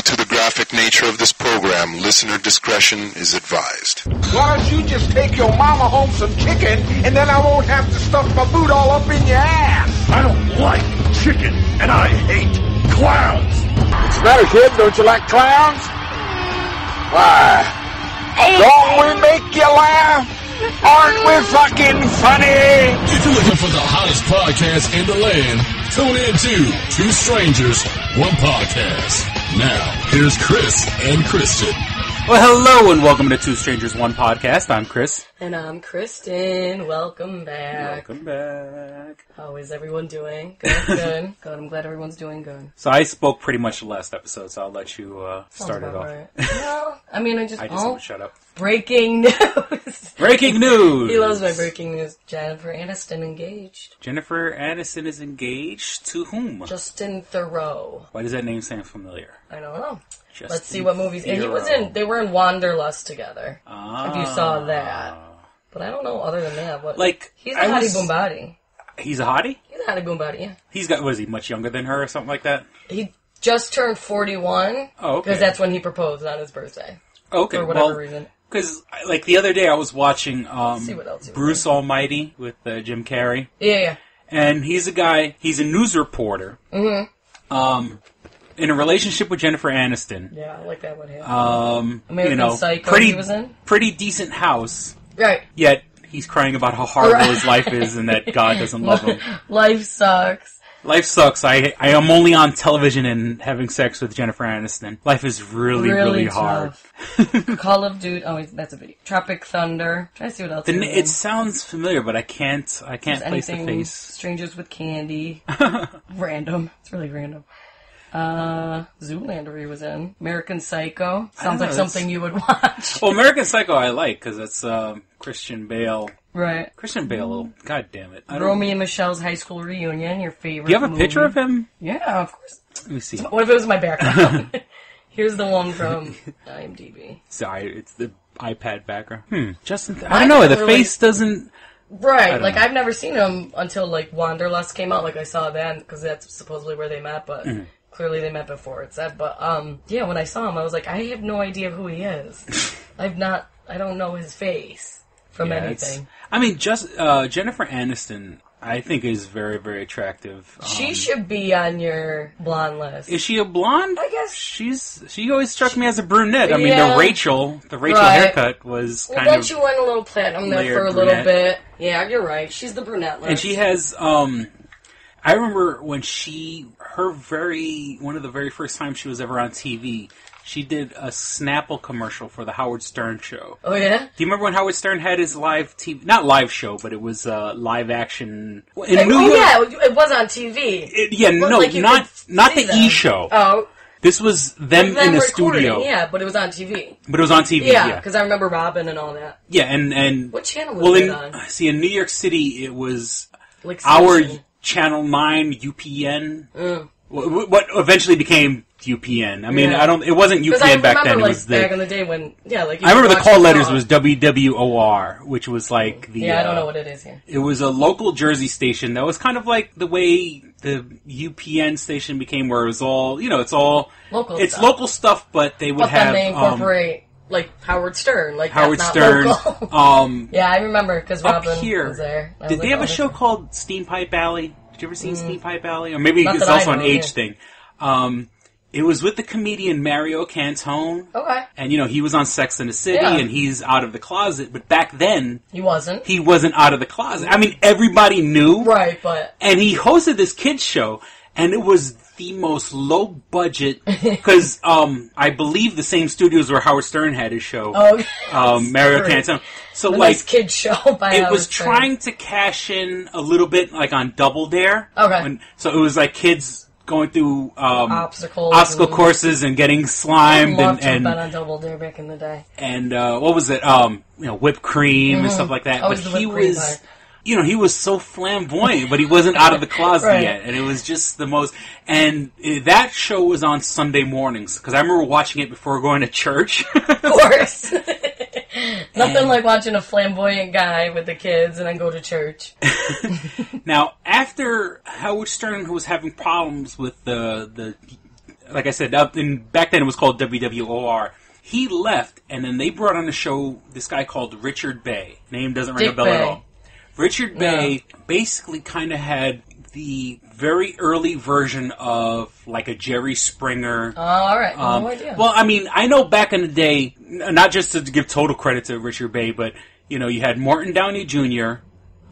Due to the graphic nature of this program, listener discretion is advised. Why don't you just take your mama home some chicken, and then I won't have to stuff my boot all up in your ass? I don't like chicken, and I hate clowns. What's the matter, kid? Don't you like clowns? Why? Don't we make you laugh? Aren't we fucking funny? If you're looking for the hottest podcast in the land, tune in to Two Strangers, One Podcast. Now, here's Chris and Kristyn. Well, hello and welcome to Two Strangers, One Podcast. I'm Chris. And I'm Kristyn. Welcome back. Welcome back. How is everyone doing? Good, good. Good, I'm glad everyone's doing good. So I spoke pretty much the last episode, so I'll let you start it off. Right. Well, I mean, I just want to shut up. Breaking news. Breaking news! He loves my breaking news. Jennifer Aniston engaged. Jennifer Aniston is engaged to whom? Justin Theroux. Why does that name sound familiar? I don't know. Justin Let's see what movies. And they were in Wanderlust together. If you saw that. But I don't know other than that. What, he's a hottie boom body. He's a hottie? He's a hottie boom body, yeah. He's got, was he much younger than her or something like that? He just turned 41. Oh, okay. Because that's when he proposed on his birthday. Okay. For whatever reason. Because, the other day I was watching Bruce Almighty with Jim Carrey. Yeah. And he's a guy, he's a news reporter. Mm-hmm. In a relationship with Jennifer Aniston. Yeah, I like that one. American Psycho he was in. Pretty decent house. Right. Yet, he's crying about how horrible his life is and that God doesn't love him. Life sucks. Life sucks. I am only on television and having sex with Jennifer Aniston. Life is really hard. Call of Duty. Oh, that's a video. Tropic Thunder. Try to see what else. It sounds familiar, but I can't place the face. Strangers with Candy. Random. It's really random. Zoolander he was in. American Psycho. Sounds like something you would watch. Well, American Psycho I like, because it's Christian Bale. Right. Christian Bale, god damn it. Romy and Michelle's high school reunion, your favorite Do you have a picture of him? Yeah, of course. Let me see. What if it was my background? Here's the one from IMDb. Sorry, it's the iPad background. Justin, I don't know, the face doesn't... Right, I've never seen him until, Wanderlust came out. I saw that, because that's supposedly where they met, but... Mm-hmm. Clearly they met before, it said. But, when I saw him, I was like, I have no idea who he is. I don't know his face from anything. Jennifer Aniston, I think, is very, very attractive. She should be on your blonde list. Is she a blonde? I guess. She always struck me as a brunette. The Rachel haircut was kind of... Then she went a little platinum there for a little bit. Yeah, you're right. She's the brunette list. And she has, I remember when one of the very first times she was ever on TV, she did a Snapple commercial for the Howard Stern show. Oh, yeah? Do you remember when Howard Stern had his live TV, not live show, but it was live action in New York? Yeah, it was on TV. Not the E! Show. Oh. This was them in a studio. Yeah, but it was on TV. Yeah, because I remember Robin and all that. Yeah, and... What channel was it on? See, in New York City, it was our... Channel 9 UPN. What eventually became UPN. It wasn't UPN back then. It was back in the day when, I remember the call letters was WWOR, which was like the... Yeah, I don't know what it is here. It was a local Jersey station that was kind of like the way the UPN station became, where it was all, it's all... Local stuff, but they would have... But then they incorporate... Howard Stern. Howard Stern. Yeah, I remember, because Robin was there. Did they have a show called Steam Pipe Alley? Did you ever see Steam Pipe Alley? Or maybe it's also an age thing. It was with the comedian Mario Cantone. Okay. And, he was on Sex and the City, and he's out of the closet. But back then... He wasn't out of the closet. Everybody knew. Right, but... And he hosted this kids show, and it was... the most low budget, because I believe the same studios where Howard Stern had his show, Mario Cantone. So nice kid show by it was trying to cash in a little bit, on Double Dare. Okay. So it was kids going through obstacle courses and getting slimed. I loved to have been on Double Dare back in the day. And what was it? Whipped cream and stuff like that. But he was. He was so flamboyant, but he wasn't out of the closet yet. And it was just the most... And that show was on Sunday mornings, because I remember watching it before going to church. Of course. Nothing like watching a flamboyant guy with the kids and then go to church. Now, after Howard Stern was having problems with the like I said, back then it was called WWOR. He left, and then they brought on the show this guy called Richard Bay. Name doesn't ring a bell at all. Richard Bay basically kind of had the very early version of like a Jerry Springer. Oh, all right. No idea. Well, I mean, I know back in the day, not just to give total credit to Richard Bay, but, you know, you had Morton Downey Jr.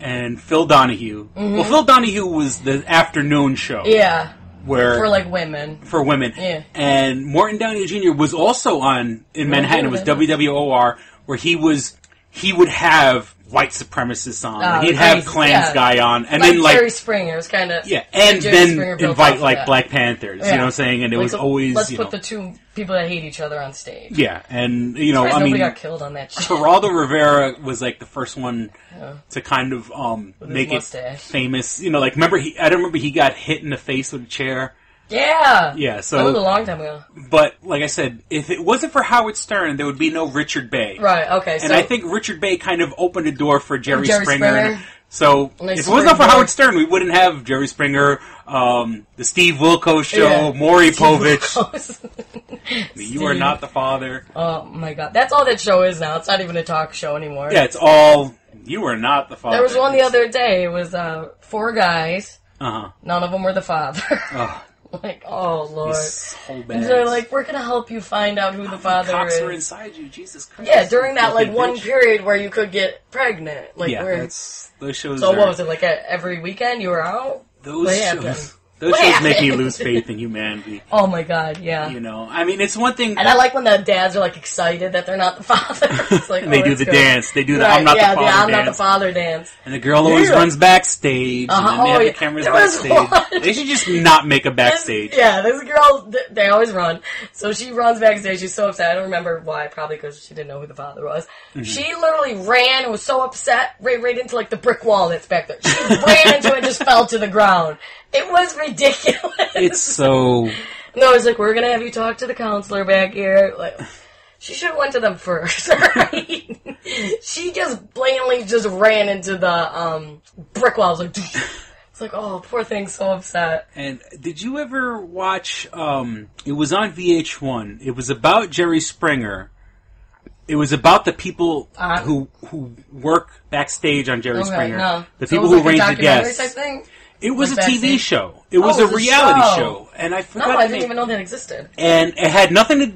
and Phil Donahue. Mm-hmm. Well, Phil Donahue was the afternoon show. Yeah. Where, for like women. For women. Yeah. And Morton Downey Jr. was also on, in Manhattan, it was WWOR, where he would have white supremacists on. He'd have Klans guy on. And like then like Jerry Springer was kind of... Yeah, and then invite like Black Panthers, you know what I'm saying? And it was always, let's put the two people that hate each other on stage. Yeah, and, you know, I mean... nobody got killed on that shit. Geraldo Rivera was like the first one to kind of make it famous. You know, like, I remember he got hit in the face with a chair. Yeah. Yeah, so... that was a long time ago. But, like I said, if it wasn't for Howard Stern, there would be no Richard Bay. Right, okay. And I think Richard Bay kind of opened the door for Jerry Springer. So, if it wasn't for Howard Stern, we wouldn't have Jerry Springer, the Steve Wilkos show, Maury Povich. You are not the father. Oh, my God. That's all that show is now. It's not even a talk show anymore. Yeah, it's all, you are not the father. There was one the other day. It was 4 guys. Uh-huh. None of them were the father. Oh. Like, oh, Lord. So bad. And they're like, we're going to help you find out who the father cops is. are inside you, Jesus Christ. Yeah, during that, like, one period where you could get pregnant. Like, yeah, those shows So what was it, like, every weekend you were out? Those shows make me lose faith in humanity. Oh my God, yeah. You know, I mean, it's one thing... And I like when the dads are, like, excited that they're not the father. It's like, they do the dance. They do the I'm not the father dance. I'm not the father dance. And the girl always runs backstage, and then they have the cameras backstage. They should just not make a backstage. This girl, they always run. So she runs backstage. She's so upset. I don't remember why. Probably because she didn't know who the father was. Mm-hmm. She literally ran and was so upset, right into, like, the brick wall that's back there. She ran into it and just fell to the ground. It was ridiculous. It's so... No, it's like, we're going to have you talk to the counselor back here. Like, she should have went to them first, right? She just blatantly just ran into the brick wall. Like, it's like, oh, poor thing, so upset. And did you ever watch... it was on VH1. It was about Jerry Springer. It was about the people who work backstage on Jerry Springer. No. The people who arrange the guests. Type thing? It was a TV show. It was a reality show. And I forgot. No, I didn't even know that existed. And it had nothing to...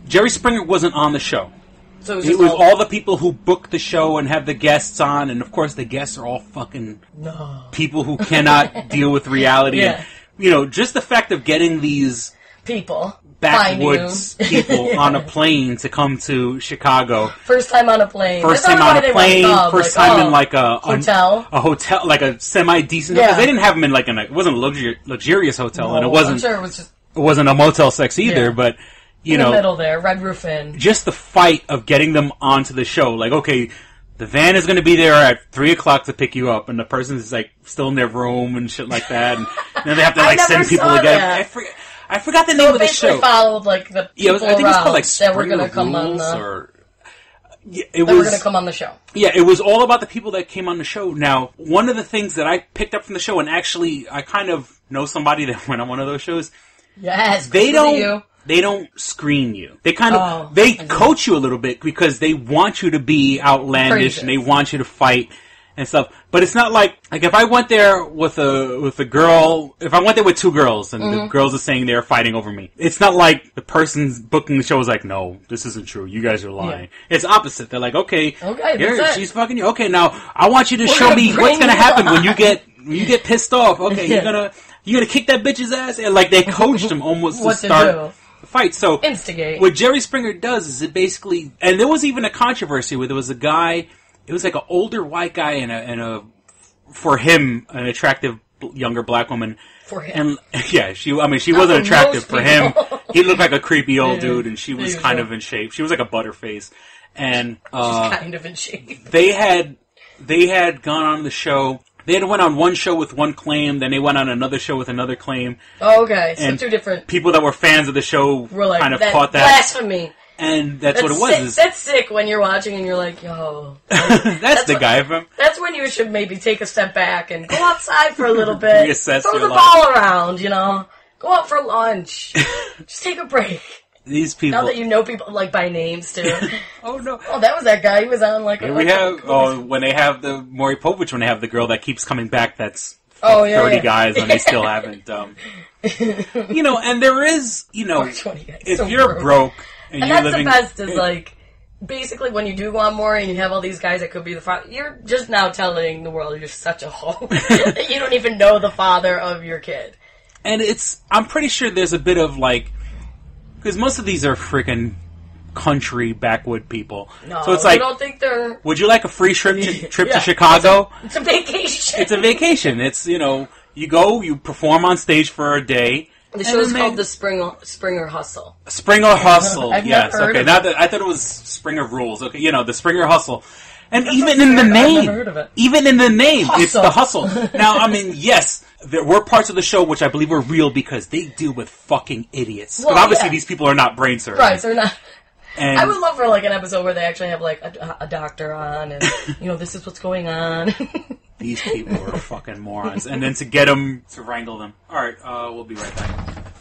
Jerry Springer wasn't on the show. So it was all the people who book the show and have the guests on. And, of course, the guests are all fucking people who cannot deal with reality. Yeah. And, you know, just the fact of getting these... people. Backwoods people on a plane to come to Chicago. First time on a plane. First time on a plane. First time in like a hotel. A hotel, like a semi-decent hotel. They didn't have them in like it wasn't a luxurious hotel, and it wasn't. I'm sure it was just. It wasn't a Motel 6 either, but you know, in the middle there, Red Roof Inn. Just the fight of getting them onto the show. Like, okay, the van is going to be there at 3:00 to pick you up, and the person's like still in their room and shit like that, and then they have to like send people to get. I forgot the name of the show. They followed like the people I think it was called like that were going to come on the. Were going to come on the show. Yeah, it was all about the people that came on the show. Now, one of the things that I picked up from the show, and actually I kind of know somebody that went on one of those shows. Yes, they don't screen you. They kind of they coach you a little bit because they want you to be outlandish and they want you to fight and stuff. But it's not like if I went there with a girl, if I went there with 2 girls and the girls are saying they're fighting over me, it's not like the person's booking the show is like, no, this isn't true. You guys are lying. Yeah. It's opposite. They're like, okay, here, she's fucking you. Okay, now I want you to show me what's gonna happen when you get pissed off. Okay, you're gonna kick that bitch's ass, and like they coached him almost to start the fight. So instigate. What Jerry Springer does is it basically, and there was even a controversy where there was a guy. It was like an older white guy and a for him an attractive younger black woman. For him, and she wasn't attractive for him. He looked like a creepy old dude, and she was kind of in shape. She was like a butterface, and she's kind of in shape. They had gone on the show. They had went on one show with one claim, then they went on another show with another claim. Oh, okay, so and 2 different people that were fans of the show were like, kind of caught that blasphemy. And that's what it was. That's sick when you're watching and you're like, yo. that's the guy from... That's when you should maybe take a step back and go outside for a little bit. Reassess throw your the life. ball around, you know. Go out for lunch. Just take a break. These people. Now that you know people, like, by names, too. Oh, no. Oh, that was that guy. He was on, like... Here we have... when they have the... Maury Povich, when they have the girl that keeps coming back that's 30 guys and they still haven't... you know, and there is, you know... If you're broke and you're living... And that's the best is, like... Basically, when you do go on Maury and you have all these guys that could be the father... You're just now telling the world you're such a hoe. That you don't even know the father of your kid. And it's... I'm pretty sure there's a bit of, like... Because most of these are freaking country backwood people. No, so it's like, I don't think they're... Would you like a free trip to Chicago? It's a vacation. It's a vacation. It's, you know, you go, you perform on stage for a day. The show's called the Springer Hustle. Springer Hustle, I've yes. never heard Okay, of now it. I thought it was Springer Rules. Okay, you know, the Springer Hustle. And even in the name, I've never heard of it. Even in the name, Hustle. It's the hustle. Now, I mean, yes, there were parts of the show which I believe were real because they deal with fucking idiots. Well, but obviously, these people are not brain surgeons. Right, they're not. And I would love for like an episode where they actually have like a doctor on, and you know, this is what's going on. These people are fucking morons. And then to get them to wrangle them. All right, we'll be right back.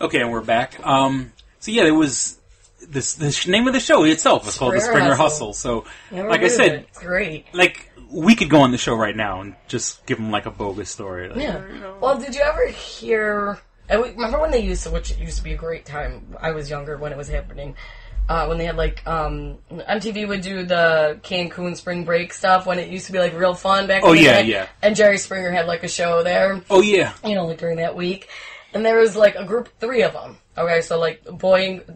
Okay, and we're back. So yeah, there was. The name of the show itself was called The Springer Hustle. So, like I said, it's great. Like, we could go on the show right now and just give them, like, a bogus story. Like, Yeah. You know. Well, did you ever hear... remember when they used to, which used to be a great time, I was younger when it was happening, when they had, like, MTV would do the Cancun spring break stuff when it used to be, like, real fun back in the day. Yeah. And Jerry Springer had, like, a show there. Oh, yeah. You know, like, during that week. And there was, like, a group, 3 of them. Okay, so, like,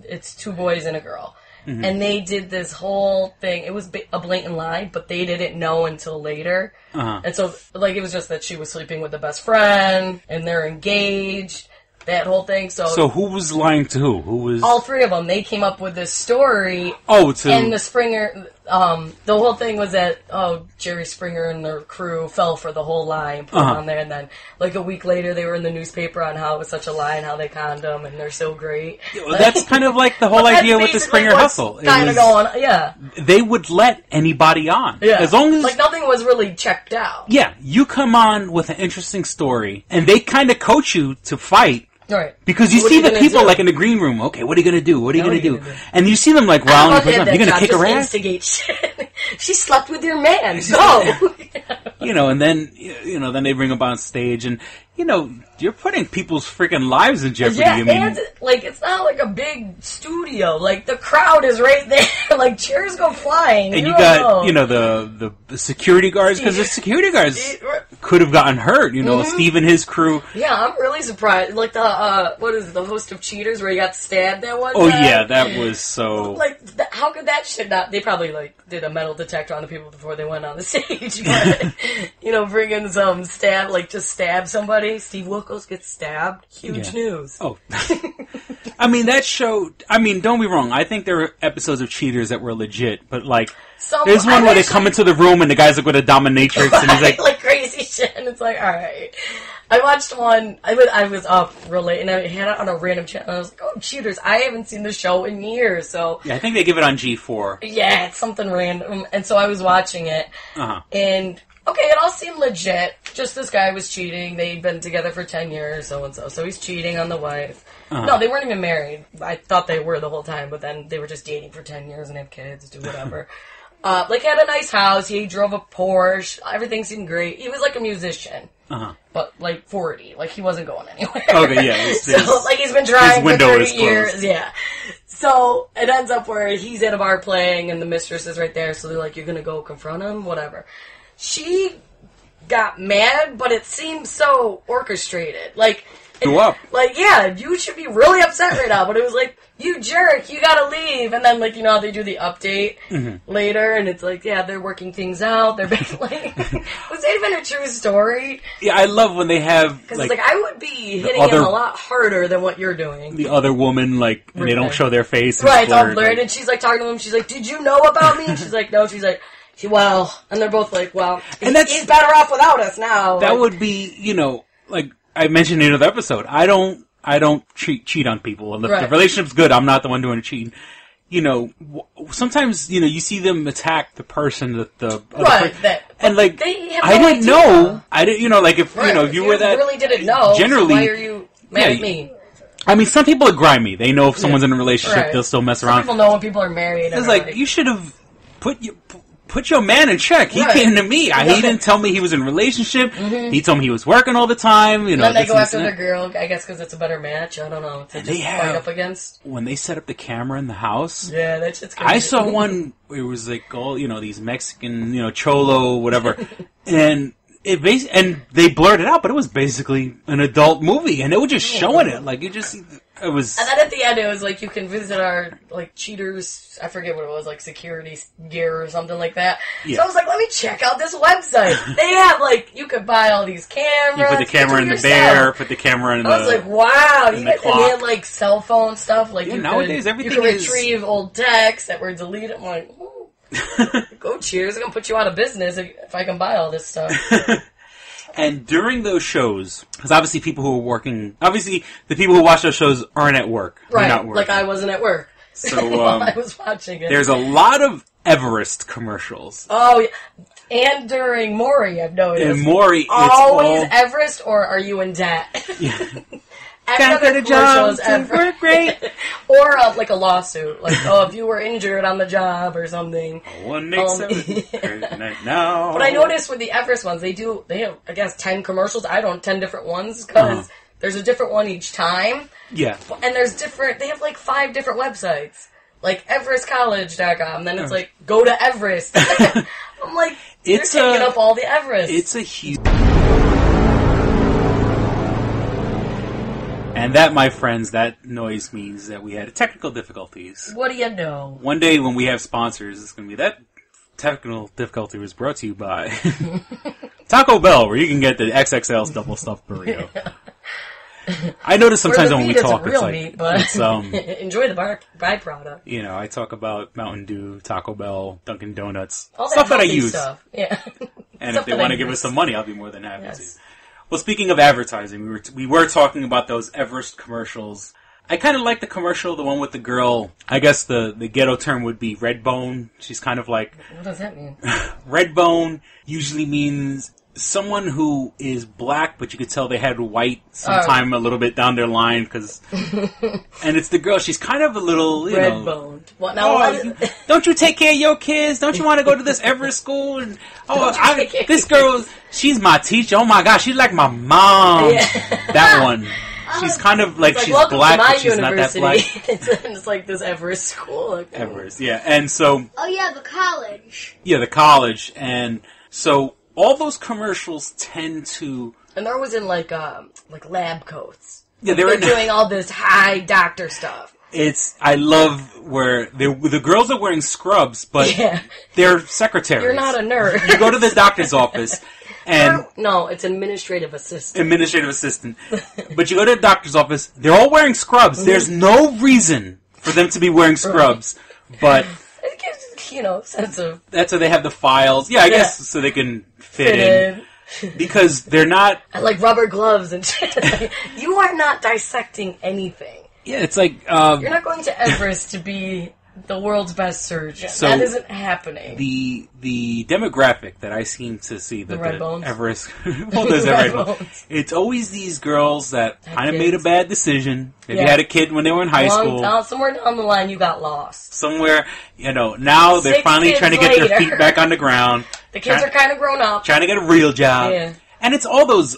it's 2 boys and a girl. Mm-hmm. And they did this whole thing. It was a blatant lie, but they didn't know until later. Uh-huh. And so, like, it was just that she was sleeping with the best friend, and they're engaged, that whole thing. So who was lying to who? Who was... All 3 of them. They came up with this story. And the Springer... the whole thing was that, Jerry Springer and their crew fell for the whole lie and put it on there, and then, like, a week later, they were in the newspaper on how it was such a lie and how they conned them, and they're so great. Well, that's kind of like the whole idea with the Springer Hustle. Kind of going, yeah. They would let anybody on. Yeah. As long as... Like, nothing was really checked out. Yeah, you come on with an interesting story, and they kind of coach you to fight. Right. Because you see the people, like, in the green room, okay, what are you going to do? What are you going to do? And you see them, like, riling up. You're going to kick her ass? Instigate shit. She slept with your man. Go! You know, and then, then they bring them on stage, and, you know, you're putting people's freaking lives in jeopardy. Yeah, I mean, and, like, it's not like a big studio. Like, the crowd is right there. Like, chairs go flying. And you got, the security guards, because the security guards could have gotten hurt, Steve and his crew. Yeah, I'm really surprised. Like, the host of Cheaters, where he got stabbed that one time? Oh, yeah, that was so... Like, how could that shit not... They probably, like, did a metal detector on the people before they went on the stage. But, bring in some stab, like, just stab somebody. Steve Wilkos gets stabbed. Huge news. Oh. I mean, that show... I mean, don't be wrong. I think there were episodes of Cheaters that were legit, but, like... There's one where they come into the room and the guy's, like, with a dominatrix, and he's like... like, crazy shit, and it's like, alright. I watched one, I was up real late, and I had it on a random channel, and I was like, oh, Cheaters, I haven't seen the show in years, so... Yeah, I think they give it on G4. Yeah, it's something random, and so I was watching it, and... Okay, it all seemed legit. Just this guy was cheating. They'd been together for 10 years, so-and-so. So he's cheating on the wife. No, they weren't even married. I thought they were the whole time, but then they were just dating for 10 years and have kids, do whatever. Had a nice house. He drove a Porsche. Everything seemed great. He was like a musician. But, 40. Like, he wasn't going anywhere. Okay, yeah. He's been trying for 30 years. Yeah. So, it ends up where he's at a bar playing, and the mistress is right there, so they're like, you're gonna go confront him? Whatever. She got mad, but it seemed so orchestrated. Go up. Yeah, you should be really upset right now. But it was like, you jerk, you gotta leave. And then, how they do the update later, and it's like, yeah, they're working things out. They're basically... Was that even a true story? Yeah, I love when they have... Because it's like, I would be hitting him a lot harder than what you're doing. The other woman, when they don't show their face. Right, it's all blurred. And she's, talking to him. She's like, did you know about me? And she's like, no. She's like... Well, and they're both like, well, he's better off without us now. That would be, like I mentioned in another episode, I don't cheat on people. And if the relationship's good, I'm not the one doing the cheating. Sometimes, you see them attack the person that the other and they have I didn't idea. Know. I didn't, if, if you were that. really didn't know. Generally, so why are you... Mad at me. I mean, some people are grimy. They know if someone's in a relationship, they'll still mess around. Some people know when people are married. It's like, you should have put your man in check. He came to me. He didn't tell me he was in a relationship. Mm-hmm. He told me he was working all the time. You know, then they go after the girl, I guess, because it's a better match. I don't know. To just fight up against. When they set up the camera in the house. Yeah, that shit's crazy. I saw one where it was like all, these Mexican, cholo, whatever. And and they blurred it out, but it was basically an adult movie, and they were just showing it. Like, it was... And then at the end, it was like, you can visit our, like, cheaters, I forget what it was, like, security gear or something like that. Yeah. So I was like, let me check out this website. They have, like, you could buy all these cameras. You put the camera in the bear, put the camera in the... I was like, wow. And they had, like, cell phone stuff. Like, nowadays, everything you can retrieve old texts that were deleted. I'm like, ooh. Go cheers. I'm going to put you out of business if I can buy all this stuff. And during those shows, because obviously the people who watch those shows aren't at work. Right, not working. Like I wasn't at work. So while I was watching it. There's a lot of Everest commercials. Oh, yeah. And during Maury, I've noticed. And Maury, always Everest, or are you in debt? Yeah. Can't get a job, work great. Or like a lawsuit, like if you were injured on the job or something. 187 now. But I noticed with the Everest ones, they have I guess 10 commercials. 10 different ones because there's a different one each time. Yeah. And they have like 5 different websites, like EverestCollege.com. Then it's like go to Everest. I'm like, you're taking up all the Everest. It's a huge. And that, my friends, that noise means that we had technical difficulties. What do you know? One day when we have sponsors, it's going to be that technical difficulty was brought to you by Taco Bell, where you can get the XXL's double stuffed burrito. Yeah. I notice sometimes when we talk, it's like... meat, but enjoy the byproduct. I talk about Mountain Dew, Taco Bell, Dunkin' Donuts, all stuff that I use. Stuff. Yeah. And if they want to give us some money, I'll be more than happy to. Well, speaking of advertising, we were talking about those Everest commercials. I kind of like the commercial, the one with the girl. I guess the ghetto term would be red bone. She's kind of like... What does that mean? Red bone usually means someone who is black, but you could tell they had white sometime a little bit down their line. And it's the girl. She's kind of a little, red boned. What now? Don't you take care of your kids? Don't you want to go to this Everest school? And this girl, she's my teacher. Oh my gosh, she's like my mom. Yeah. That one. She's kind of like she's black, but she's not that black. It's like this Everest school. Like, Everest, yeah. And so... Oh, yeah, the college. Yeah, the college. And so all those commercials tend to... And they're always in like lab coats. Yeah, they're doing all this high doctor stuff. I love where the girls are wearing scrubs, but they're secretaries. You're not a nerd. You go to the doctor's office... And no, it's administrative assistant. Administrative assistant. But you go to the doctor's office, they're all wearing scrubs. Mm-hmm. There's no reason for them to be wearing scrubs. But it gives, sense of... That's why they have the files. Yeah, I guess so they can fit in. Because they're not... I like rubber gloves and shit. You are not dissecting anything. Yeah, it's like... You're not going to Everest to be... the world's best surgeon. So that isn't happening. The demographic that I seem to see that red bones. Everest, red bones. It's always these girls that kind of made a bad decision. Maybe had a kid when they were in high school. Somewhere down the line, you got lost. Somewhere, now they're finally trying to get their feet back on the ground. The kids are kind of grown up, trying to get a real job. Yeah. And it's all those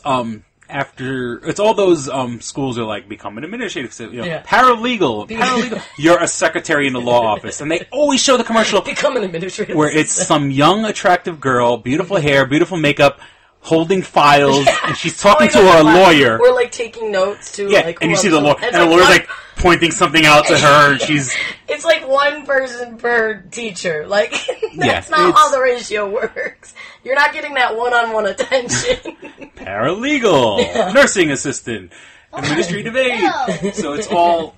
schools are like become an administrative assistant, paralegal. You're a secretary in the law office, and they always show the commercial. Become an administrative where it's some young, attractive girl, beautiful hair, beautiful makeup, holding files, and she's talking to a lawyer. We're like taking notes too. Yeah, and you see the lawyer, and the lawyer's like pointing something out to her, and she's. It's like one person per teacher. Like that's not how the ratio works. You're not getting that one-on-one attention. Paralegal, nursing assistant, administrative aide. So it's all.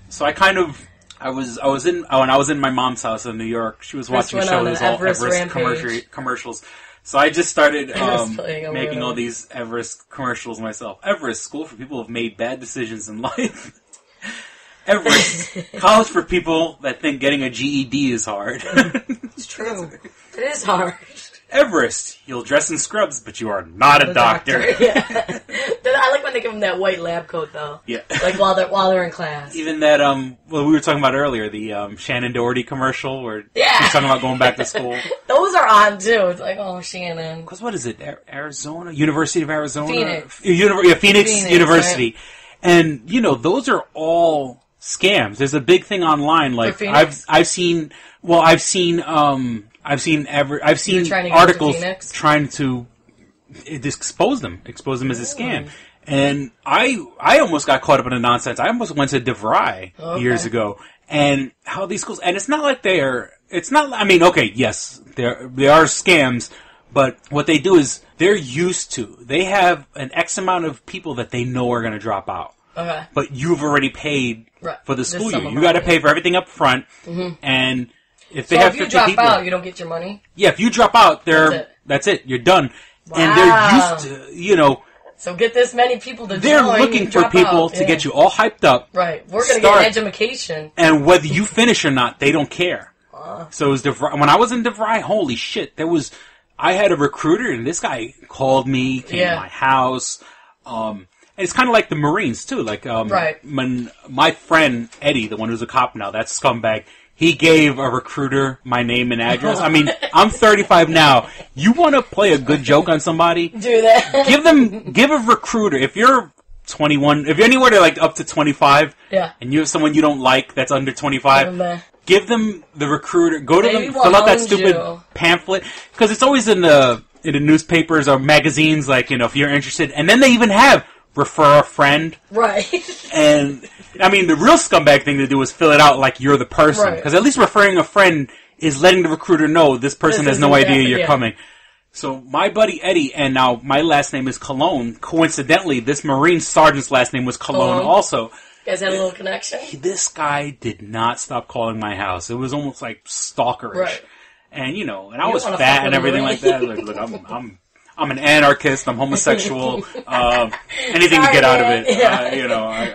So I kind of. I was in when I was in my mom's house in New York. She was watching shows, all Everest commercials. So I just started making all these Everest commercials myself. Everest, school for people who have made bad decisions in life. Everest, college for people that think getting a GED is hard. It's true. It is hard. Everest, you'll dress in scrubs, but you are not a doctor. Yeah. I like when they give them that white lab coat, though. Yeah. Like while they're in class. Even that, we were talking about earlier, the Shannon Doherty commercial where yeah. she's talking about going back to school. Those are odd, too. It's like, oh, Shannon. Because what is it? Arizona? University of Arizona? Phoenix. Phoenix University. Right? And, those are all scams. There's a big thing online. Like, I've seen articles trying to expose them as a scam. And I almost got caught up in the nonsense. I almost went to DeVry years ago. And how these schools, and it's not like they are scams, but what they do is they have an X amount of people that they know are going to drop out. Okay. But you've already paid for the school year. You got to pay for everything up front. Mm-hmm. And if they have 50 people, drop out, you don't get your money? Yeah, if you drop out, that's it. You're done. Wow. And they're used to, So get this many people to join. They're looking for people to get you all hyped up. Right. We're going to get an education. And whether you finish or not, they don't care. So it was DeVry. When I was in DeVry, holy shit, I had a recruiter, and this guy called me, came to my house. And it's kind of like the Marines, too. Like, when my friend, Eddie, the one who's a cop now, that scumbag, he gave a recruiter my name and address. I mean, I'm 35 now. You want to play a good joke on somebody? Do that. Give a recruiter, if you're 21, if you're anywhere to like up to 25, and you have someone you don't like that's under 25, give them the recruiter, go to them, fill out that stupid pamphlet, because it's always in the newspapers or magazines, like, if you're interested, and then they even have refer a friend. Right. And, I mean, the real scumbag thing to do is fill it out like you're the person. Because at least referring a friend is letting the recruiter know this person has no idea you're coming. So, my buddy Eddie, and now my last name is Cologne. Coincidentally, this Marine sergeant's last name was Cologne also. You guys had a little connection? This guy did not stop calling my house. It was almost like stalkerish. Right. And, and I was fat and everything like that. Look, I'm an anarchist. I'm homosexual. Anything to get out of it. Yeah.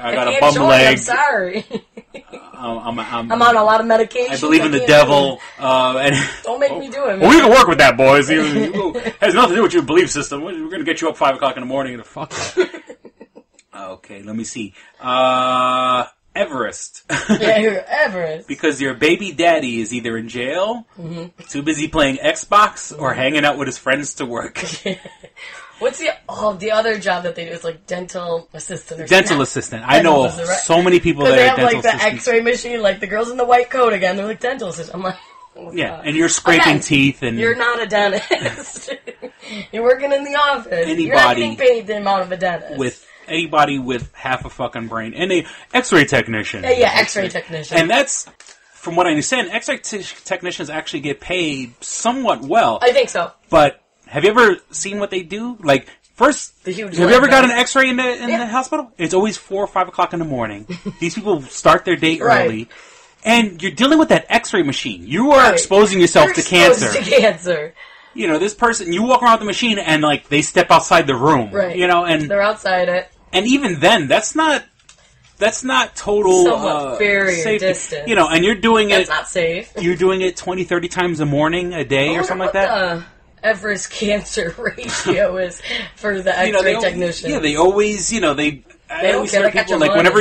I got a bum leg. I'm sorry. I'm on a lot of medication. I believe in the devil. Don't make me do it, man. Well, we can work with that, boys. It has nothing to do with your belief system. We're going to get you up 5 o'clock in the morning and fuck that. Okay, let me see. Everest. Yeah, Everest. Because your baby daddy is either in jail, too busy playing Xbox, or hanging out with his friends to work. What's the other job that they do? It's like dental assistant or something. Dental assistant. I know so many people that are dental assistants. They have like the X-ray machine, like the girls in the white coat again. They're like dental assistant. I'm like, oh, yeah, God. And you're scraping teeth and... You're not a dentist. You're working in the office. You're not getting paid the amount of a dentist. Anybody with half a fucking brain. And a X-ray technician. Yeah, X-ray technician. And that's, from what I understand, X-ray technicians actually get paid somewhat well. I think so. But have you ever seen what they do? Like, first, have you ever got an X-ray in the hospital? It's always 4 or 5 o'clock in the morning. These people start their day early. And you're dealing with that X-ray machine. You are exposing yourself to cancer. This person, you walk around with the machine and, like, they step outside the room. Right. And they're outside it. And even then, that's not total somewhat very distant. And you're doing it... That's not safe. You're doing it 20, 30 times a morning, a day, or something like that? The Everest cancer ratio is for the X-ray technician. Yeah, they always, they always hear people, like, whenever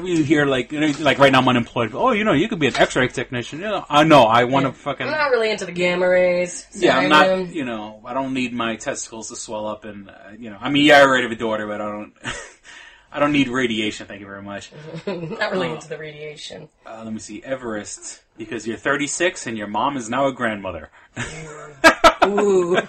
you hear, like right now I'm unemployed, you could be an X-ray technician. I know, I want to fucking... I'm not really into the gamma rays. Yeah, I'm not, I don't need my testicles to swell up and, I already have a daughter, but I don't need radiation, thank you very much. Not really into the radiation. Let me see, Everest, because you're 36 and your mom is now a grandmother. Ooh. I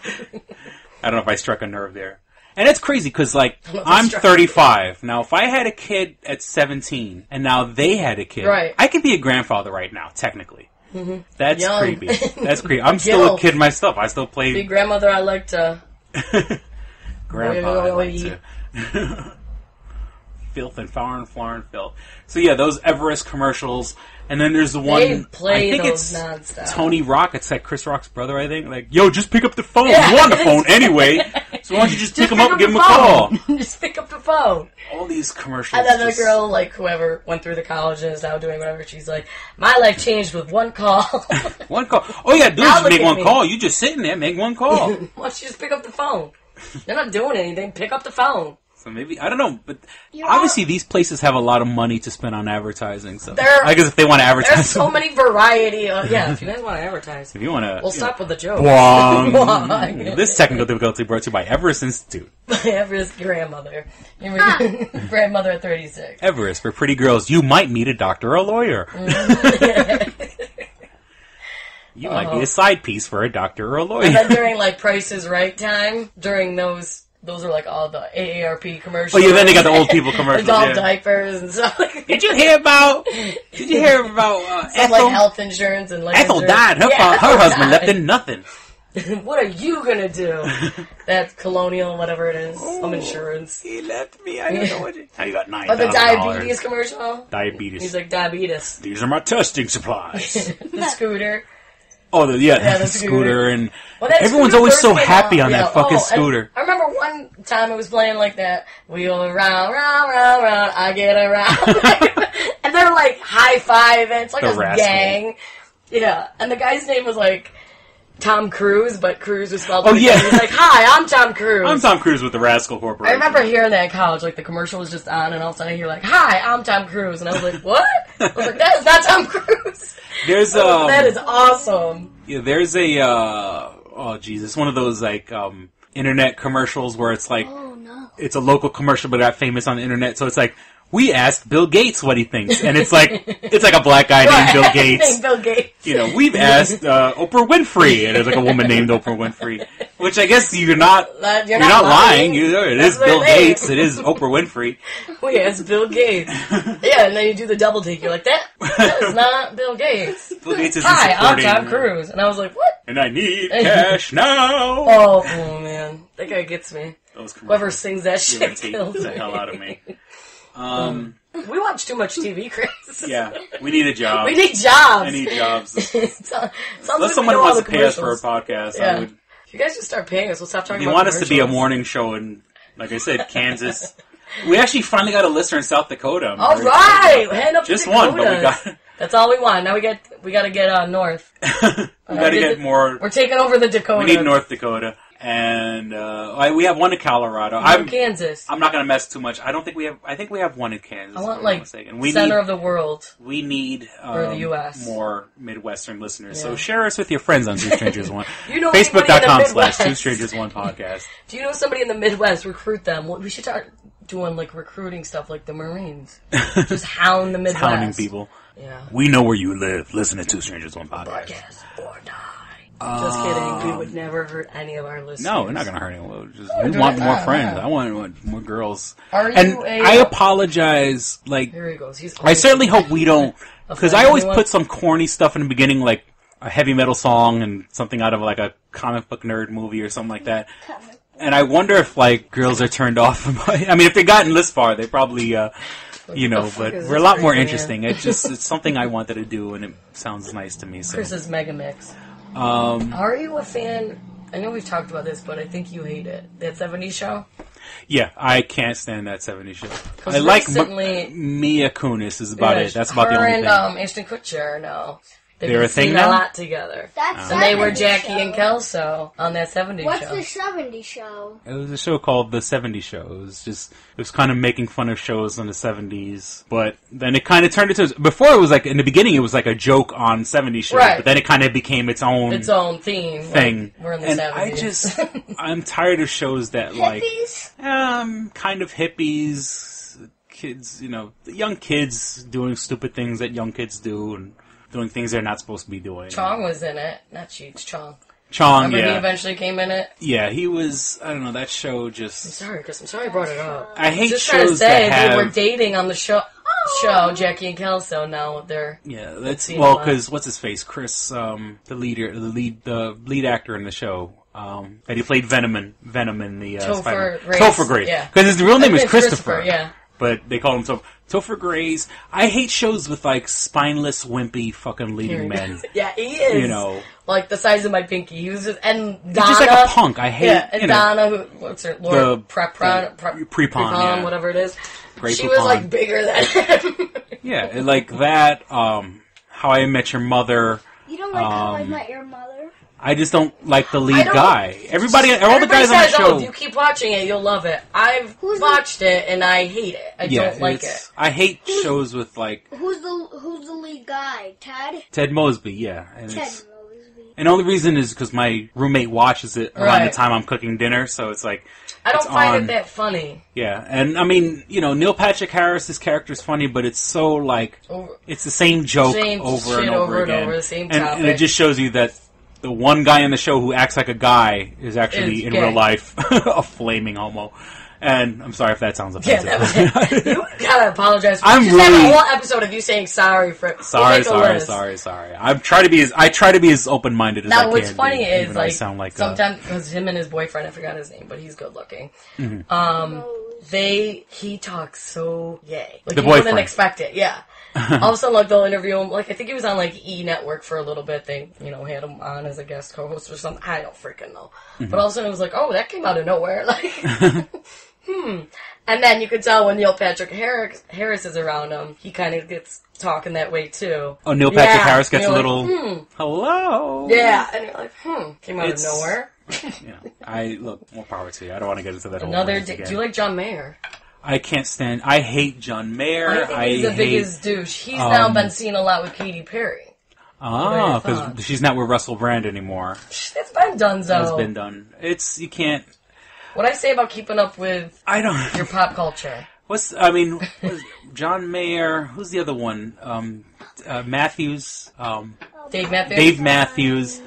don't know if I struck a nerve there. And it's crazy because, like, I'm 35. Now, if I had a kid at 17 and now they had a kid, I could be a grandfather right now, technically. Mm-hmm. That's creepy. That's creepy. I'm still a kid myself. I still play... Be grandmother, I like to... Grandpa, I like to... filth and foreign filth. So yeah, those Everest commercials, and then there's the one. They play I think those it's nonstop. Tony Rock. It's like Chris Rock's brother, I think. Like, yo, just pick up the phone. Yeah. You on the phone anyway, so why don't you just pick him up and give him a call? Just pick up the phone. All these commercials. And then the girl, like, whoever went through the college and is now doing whatever, she's like, my life changed with one call. One call. Oh yeah, dude, just make one call. You just sitting there, make one call. Why don't you just pick up the phone? They're not doing anything. Pick up the phone. So maybe, I don't know, but obviously these places have a lot of money to spend on advertising. So I guess if they want to advertise, there's so many variety. Yeah, if you guys want to advertise, if you want to, we'll stop with the jokes. This technical difficulty brought to you by Everest Institute. Everest grandmother, grandmother at 36. Everest, for pretty girls, you might meet a doctor or a lawyer. You might be a side piece for a doctor or a lawyer. And then during like Price is Right time, during those are like all the AARP commercials. Oh yeah, then they got the old people commercials. Adult diapers and stuff. Did you hear about Ethel? Like health insurance and like Ethel died. Her husband left her nothing. What are you gonna do? That Colonial, whatever it is, some insurance. He left me. I don't know what. How you got $9,000? But the diabetes commercial. Diabetes. He's like diabetes. These are my testing supplies. The scooter. Oh, the scooter, and everyone's always so happy on that fucking scooter. I remember one time it was playing like that. Wheel around, round, round, round, I get around. And they're like high-fiving. It's like a gang. Yeah, and the guy's name was like Tom Cruise, but Cruise was spelled He's like, hi, I'm Tom Cruise. I'm Tom Cruise with the Rascal Corporation. I remember hearing that in college, like the commercial was just on, and all of a sudden I hear like, hi, I'm Tom Cruise. And I was like, what? I was like, that is not Tom Cruise. There's that is awesome. Yeah, there's a it's one of those like internet commercials where it's like it's a local commercial but got famous on the internet. So it's like, we asked Bill Gates what he thinks, and it's like a black guy named Bill Gates. Bill Gates. You know, we've asked Oprah Winfrey, and there's like a woman named Oprah Winfrey, which I guess you're not lying. It is Bill Gates. It is Oprah Winfrey. We asked Bill Gates. Yeah, and then you do the double take. You're like, that is not Bill Gates. Bill Gates is hi, I'm Tom Cruise, and I was like, what? And I need cash now. Oh man, that guy gets me. Whoever sings that shit kills the hell out of me. We watch too much TV, Chris. Yeah, we need a job. We need jobs. I need jobs. Unless someone wants to pay us for a podcast, I would. If you guys just start paying us, we'll stop talking about If you want us to be a morning show in, like I said, Kansas. We actually finally got a listener in South Dakota. All right! Hand up just to Dakota. One, but we got... That's all we want. Now we got to get north. We got to get more... We're taking over the Dakota. We need North Dakota. And we have one in Colorado. Kansas. I'm not going to mess too much. I think we have one in Kansas. I want like center of the world. We need or the U.S. more Midwestern listeners. Yeah. So share us with your friends on Two Strangers One. Facebook.com/Two Strangers One podcast. Do you know somebody in the Midwest? Recruit them. We should start doing like recruiting stuff like the Marines. Just hound the Midwest. Hounding people. Yeah. We know where you live. Listen to Two Strangers One podcast. Or die. Just kidding. We would never hurt any of our listeners. No, we're not going to hurt anyone. We want more friends. I want more girls. I apologize. Like, here he goes. I certainly hope we don't, because I always put some corny stuff in the beginning, like a heavy metal song and something out of like a comic book nerd movie or something like that. And I wonder if like girls are turned off. I mean, if they've gotten this far, they probably. But we're a lot more interesting. It's something I wanted to do, and it sounds nice to me. So. Chris's Mega Mix. Are you a fan? I know we've talked about this, but I think you hate it. That 70s show? Yeah, I can't stand that 70s show. I like Mia Kunis is about it. That's about the only thing. Her and Ashton Kutcher, no. They're a thing now? a lot together. And they were Jackie and Kelso on that 70s show. What's the 70s show? It was a show called The 70s Show. It was kind of making fun of shows in the 70s. But then it kind of turned into... Before it was like... In the beginning it was like a joke on 70s shows. Right. But then it kind of became its own theme. Thing. Like, we're in the and 70s. I'm tired of shows that hippies? Kind of hippies, kids, young kids doing stupid things that young kids do and... doing things they're not supposed to be doing. Chong was in it. Not Cheech, Chong. Remember he eventually came in it? Yeah, he was... I don't know, that show just... I'm sorry, Chris. I'm sorry I brought it up. I hate just shows that have... They were dating on the show, Jackie and Kelso. Now they're... Yeah, that's... Well, because what's his face? Chris, the lead actor in the show. That he played Venom in the... Topher Topher Grace. Yeah. Because his real name is Christopher. Yeah. but they call him Topher Grace. I hate shows with, like, spineless, wimpy, fucking leading men. Yeah, he is. You know. Like, the size of my pinky. He was just... And Donna... He's just like a punk. I hate... Yeah, and Donna, who... What's her... Laura Prepon, whatever it is. Great she Poupon. was, like, bigger than him. Yeah, like that, How I Met Your Mother... You don't like How I Met Your Mother? I just don't like the lead guy. All the guys on the show... if you keep watching it, you'll love it. I've watched it, and I hate it. I don't like it. I hate shows with, like... Who's the lead guy? Ted? Ted Mosby, yeah. And Ted Mosby. And the only reason is because my roommate watches it around the time I'm cooking dinner, so it's like... I don't find it that funny. Yeah, and I mean, you know, Neil Patrick Harris's character is funny, but it's so, like... It's the same joke over and over again. The same topic. And it just shows you that the one guy in the show who acts like a guy is actually, in real life, a flaming homo. And I'm sorry if that sounds offensive. Yeah, you gotta apologize. I'm just really... have a whole episode of you saying sorry for... Sorry. I try to be as open-minded as I can. Now, what's funny is, like, sometimes, because him and his boyfriend, I forgot his name, but he's good-looking. Mm-hmm. He talks so gay. Like, the you boyfriend. wouldn't expect it, yeah. All of a sudden, like, they'll interview him. Like, I think he was on, like, E! Network for a little bit. They, you know, had him on as a guest co-host or something. I don't freaking know. Mm-hmm. But all of a sudden, it was like, oh, that came out of nowhere. Like, And then you could tell when Neil Patrick Harris is around him, he kind of gets talking that way, too. Oh, Neil Patrick Harris gets a little, hello. Yeah, and you're like, came out of nowhere. Look, more power to you. I don't want to get into that. Do you like John Mayer? I can't stand... I hate John Mayer. I think he's the biggest douche. He's now been seen a lot with Katy Perry. Ah, because she's not with Russell Brand anymore. It's been done, though. It's been done. You can't... What I say about keeping up with your pop culture? John Mayer, who's the other one? Matthews. Dave Matthews? Dave Matthews.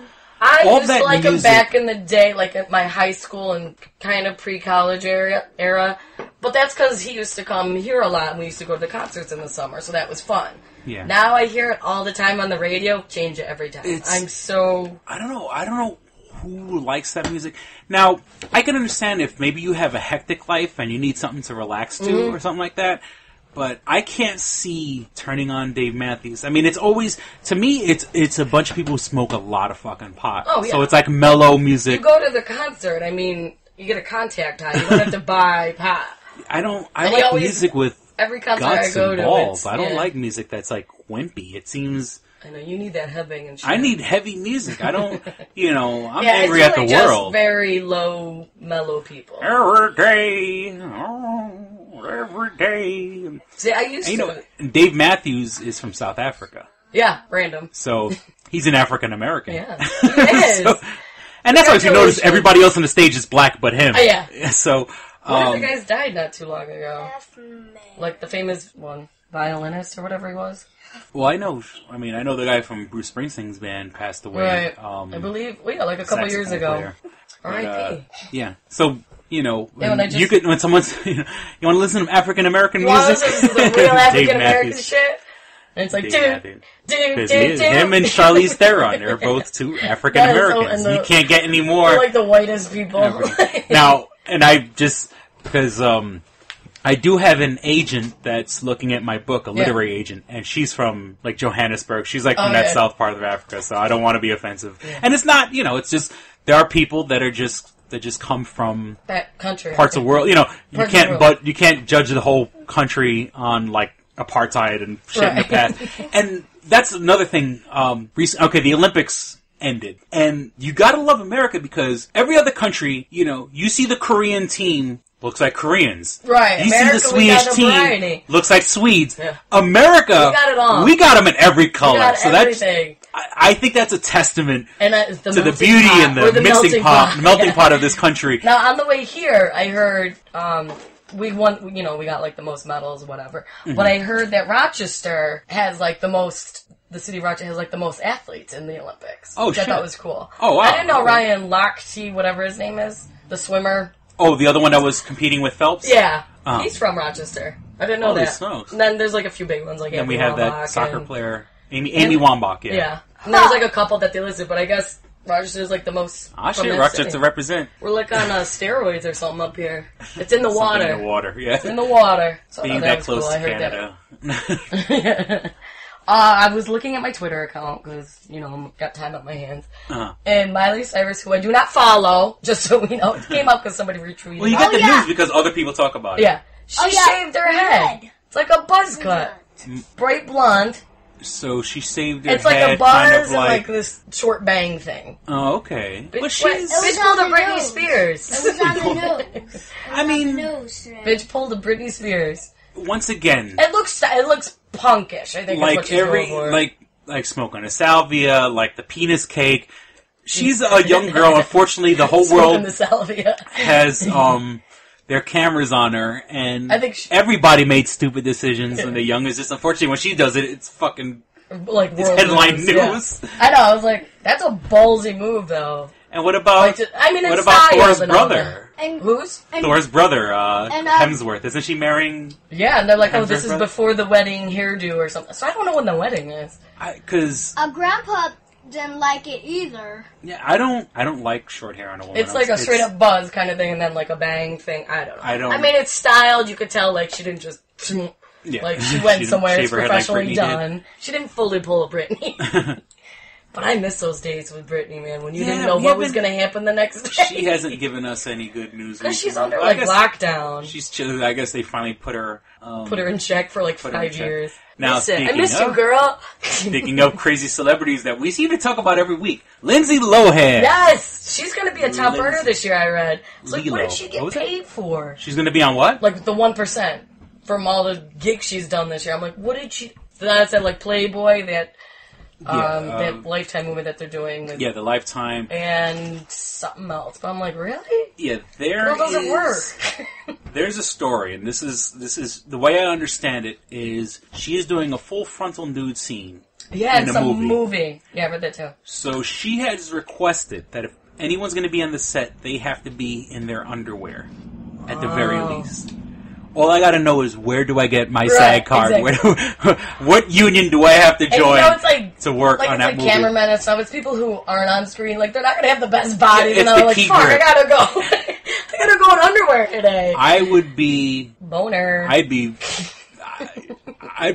I used to like him back in the day, like at my high school and kind of pre-college era. But that's because he used to come here a lot, and we used to go to the concerts in the summer, so that was fun. Yeah. Now I hear it all the time on the radio, change it every time. I don't know who likes that music. Now, I can understand if maybe you have a hectic life and you need something to relax to or something like that. But I can't see turning on Dave Matthews. I mean, it's always, to me, it's a bunch of people who smoke a lot of fucking pot. Oh, yeah. So it's like mellow music. You go to the concert, I mean, you get a contact high. You don't have to buy pot. I like music with every concert guts I go and to, balls. I don't like music that's like wimpy. It seems... I know, you need that headbanging shit. I need heavy music. I don't, I'm angry at the world. Just very low, mellow people. Every day. See, I used to. And Dave Matthews is from South Africa. Yeah, random. So, he's an African American. Yeah, he is. And that's why if you notice, everybody else on the stage is black but him. Oh, yeah. So, one of the guys died not too long ago. Like the famous one, violinist or whatever he was. Well, I know the guy from Bruce Springsteen's band passed away. Right. I believe, like a couple years ago. R.I.P. Yeah. So, when someone's, you want to listen to African American music? Listen to the real African American shit? And it's like, dude. Him and Charlize Theron, they're both two African Americans. You can't get any more. They're like the whitest people. Now, and because I do have an agent that's looking at my book, a literary agent, and she's from, like, Johannesburg. She's, like, from that south part of Africa, so I don't want to be offensive. Yeah. And it's not, it's just, there are people that just come from that country, parts of the world. You can't judge the whole country on, like, apartheid and shit in the past. And that's another thing. The Olympics ended. And you gotta love America because every other country, you see the Korean team, looks like Koreans. Right. You America, see the Swedish team, looks like Swedes. Yeah. America, we got it all. We got them in every color. We got so everything. I think that's a testament to the beauty and the melting pot of this country. Now, on the way here, I heard we won. We got like the most medals, whatever. Mm-hmm. But I heard that Rochester has like the most. The city of Rochester has like the most athletes in the Olympics. Oh, which shit. I thought was cool. Oh, wow. I didn't know Ryan Lochte, whatever his name is, the swimmer. Oh, the other one that was competing with Phelps? Yeah. He's from Rochester. I didn't know that. Smokes. And then there's like a few big ones like and Amy we have Wambach that soccer player, Amy Wambach, yeah. Yeah. And there's like a couple that they listed, but I guess Rochester's like the most. Ah, shit, Rochester represent. We're like on steroids or something up here. It's in the water. In the water, yeah. It's in the water. So, being that close to Canada. I was looking at my Twitter account because, I've got time on my hands. Uh-huh. And Miley Cyrus, who I do not follow, just so we know, it came up because somebody retweeted. Well, you get the news because other people talk about it. Yeah. She shaved her head. It's like a buzz cut. Bright blonde. So she saved her head. It's like a buzz and like this short bang thing. Oh, okay. But bitch pulled a Britney Spears. It was on the news. Bitch pulled a Britney Spears. Once again, it looks punkish. I think like that's what she's going for. like smoking a salvia, like the penis cake. She's a young girl. Unfortunately, the whole world the salvia. has their cameras on her, and I think everybody made stupid decisions when they're young. It's just unfortunately when she does it, it's fucking like it's headline news. Yeah. I know. I was like, that's a ballsy move, though. And what about what about Thor's brother? And who's? Thor's brother, Hemsworth. Isn't she marrying? Yeah, and they're like, oh, this is before the wedding hairdo or something. So I don't know when the wedding is. Because Grandpa didn't like it either. Yeah, I don't like short hair on a woman. It's like a straight up buzz kind of thing, and then like a bang thing. I don't know. I mean, it's styled. You could tell like she didn't just. Yeah. Like she went somewhere. It's professionally like done. She didn't fully pull a Britney. But I miss those days with Britney, man, when you didn't know what was going to happen the next day. She hasn't given us any good news. Because she's under, lockdown. She's chilling. I guess they finally put her in check for, 5 years. Now, I miss you, girl. Speaking of crazy celebrities that we seem to talk about every week, Lindsay Lohan. Yes! She's going to be a top earner this year, I read. It's like, what did she get paid for? She's going to be on what? Like, the 1% from all the gigs she's done this year. I'm like, what did she... That's at, Playboy, that Lifetime movie that they're doing. The Lifetime. And something else. But I'm like, really? Yeah, How does it work? There's a story, and this is the way I understand it is she is doing a full frontal nude scene. Yeah, in some movie. Yeah, I read that too. So she has requested that if anyone's going to be on the set, they have to be in their underwear at the very least. All I gotta know is where do I get my SAG card? Exactly. What union do I have to join to work on that movie? Cameramen and stuff. It's people who aren't on screen. They're not gonna have the best bodies. And they're like, fuck, I gotta go. I gotta go in underwear today. I would be... Boner. I'd be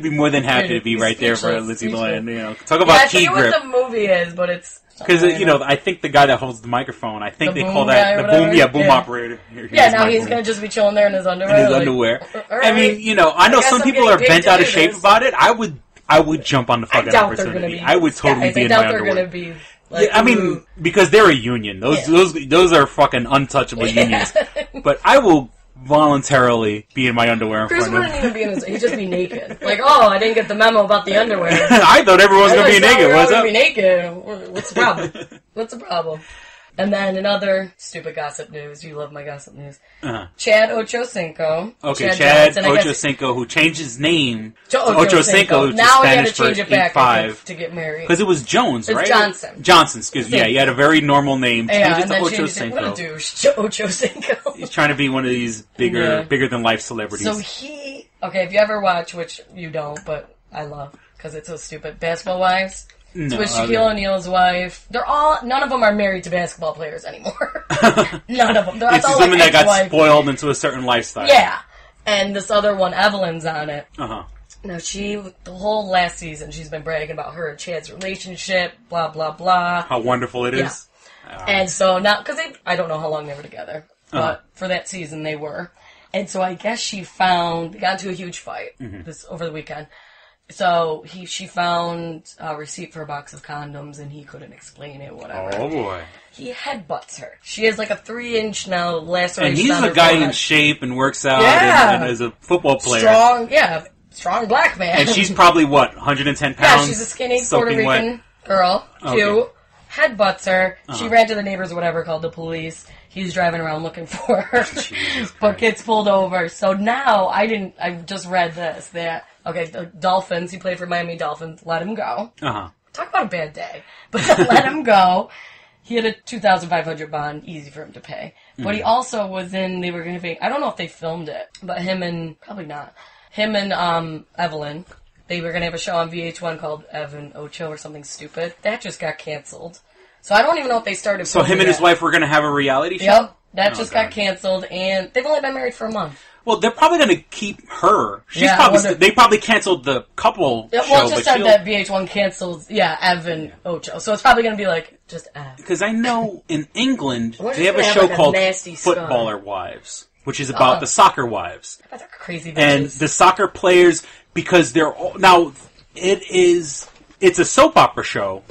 more than happy to be right there for Lindsay Lohan. Talk about key grip. I forget what the movie is, but it's... Because, I think the guy that holds the microphone, I think they call that the boom operator. Now he's going to just be chilling there in his underwear. Right. I mean, I know some people are bent out of shape about it. I would jump on the fucking opportunity. I would totally be in my underwear. They're going to be... I mean, because they're a union. Those are fucking untouchable unions. But I will voluntarily be in my underwear in Chris front of him. Chris wouldn't even be in his... He'd just be naked. I didn't get the memo about the underwear. I thought everyone was going to be naked. What's up? Be naked. What's the problem? What's the problem? And then another stupid gossip news. You love my gossip news. Chad Ochocinco. Okay, Chad Ochocinco, who changed his name to Ochocinco, now he had Spanish to change it back to get married. Because it was Jones, right? Johnson. Johnson, excuse me. Yeah, he had a very normal name. Yeah, changed it to Ochocinco. What a douche. Ochocinco. He's trying to be one of these bigger than life celebrities. So if you ever watch, which you don't, but I love, because it's so stupid, Basketball Wives. No, with Shaquille O'Neal's wife. None of them are married to basketball players anymore. None of them. It's a woman that got spoiled into a certain lifestyle. Yeah. And this other one, Evelyn's on it. Uh-huh. Now, the whole last season, she's been bragging about her and Chad's relationship, blah, blah, blah. How wonderful it is. And so now, because I don't know how long they were together, but for that season they were. And so I guess they got into a huge fight over the weekend. So she found a receipt for a box of condoms, and he couldn't explain it, whatever. Oh, boy. He headbutts her. She has like a 3-inch now laceration. And he's a guy in shape and works out and is a football player. Strong black man. And she's probably, 110 pounds? Yeah, she's a skinny Puerto Rican girl. Cute. Headbutts her. She ran to the neighbors, whatever, called the police. He's driving around looking for her. But gets pulled over. So now, I just read this, that... Okay, the Dolphins, he played for Miami Dolphins, let him go. Talk about a bad day. But let him go. He had a $2,500 bond, easy for him to pay. But he also was they were going to be, I don't know if they filmed it, but probably not. Him and Evelyn, they were going to have a show on VH1 called Evan Ocho or something stupid. That just got canceled. So I don't even know if they started. So him and his wife were going to have a reality show? Yep. That just got canceled, and they've only been married for a month. Well, they're probably going to keep her. They probably canceled the couple show. Well, just said that VH1 canceled, Evan Ocho. So it's probably going to be like, just Ev. Because I know in England, they have a show called Footballer Wives, which is about the soccer wives. They're crazy bitches. And the soccer players, because they're all... Now, it's a soap opera show,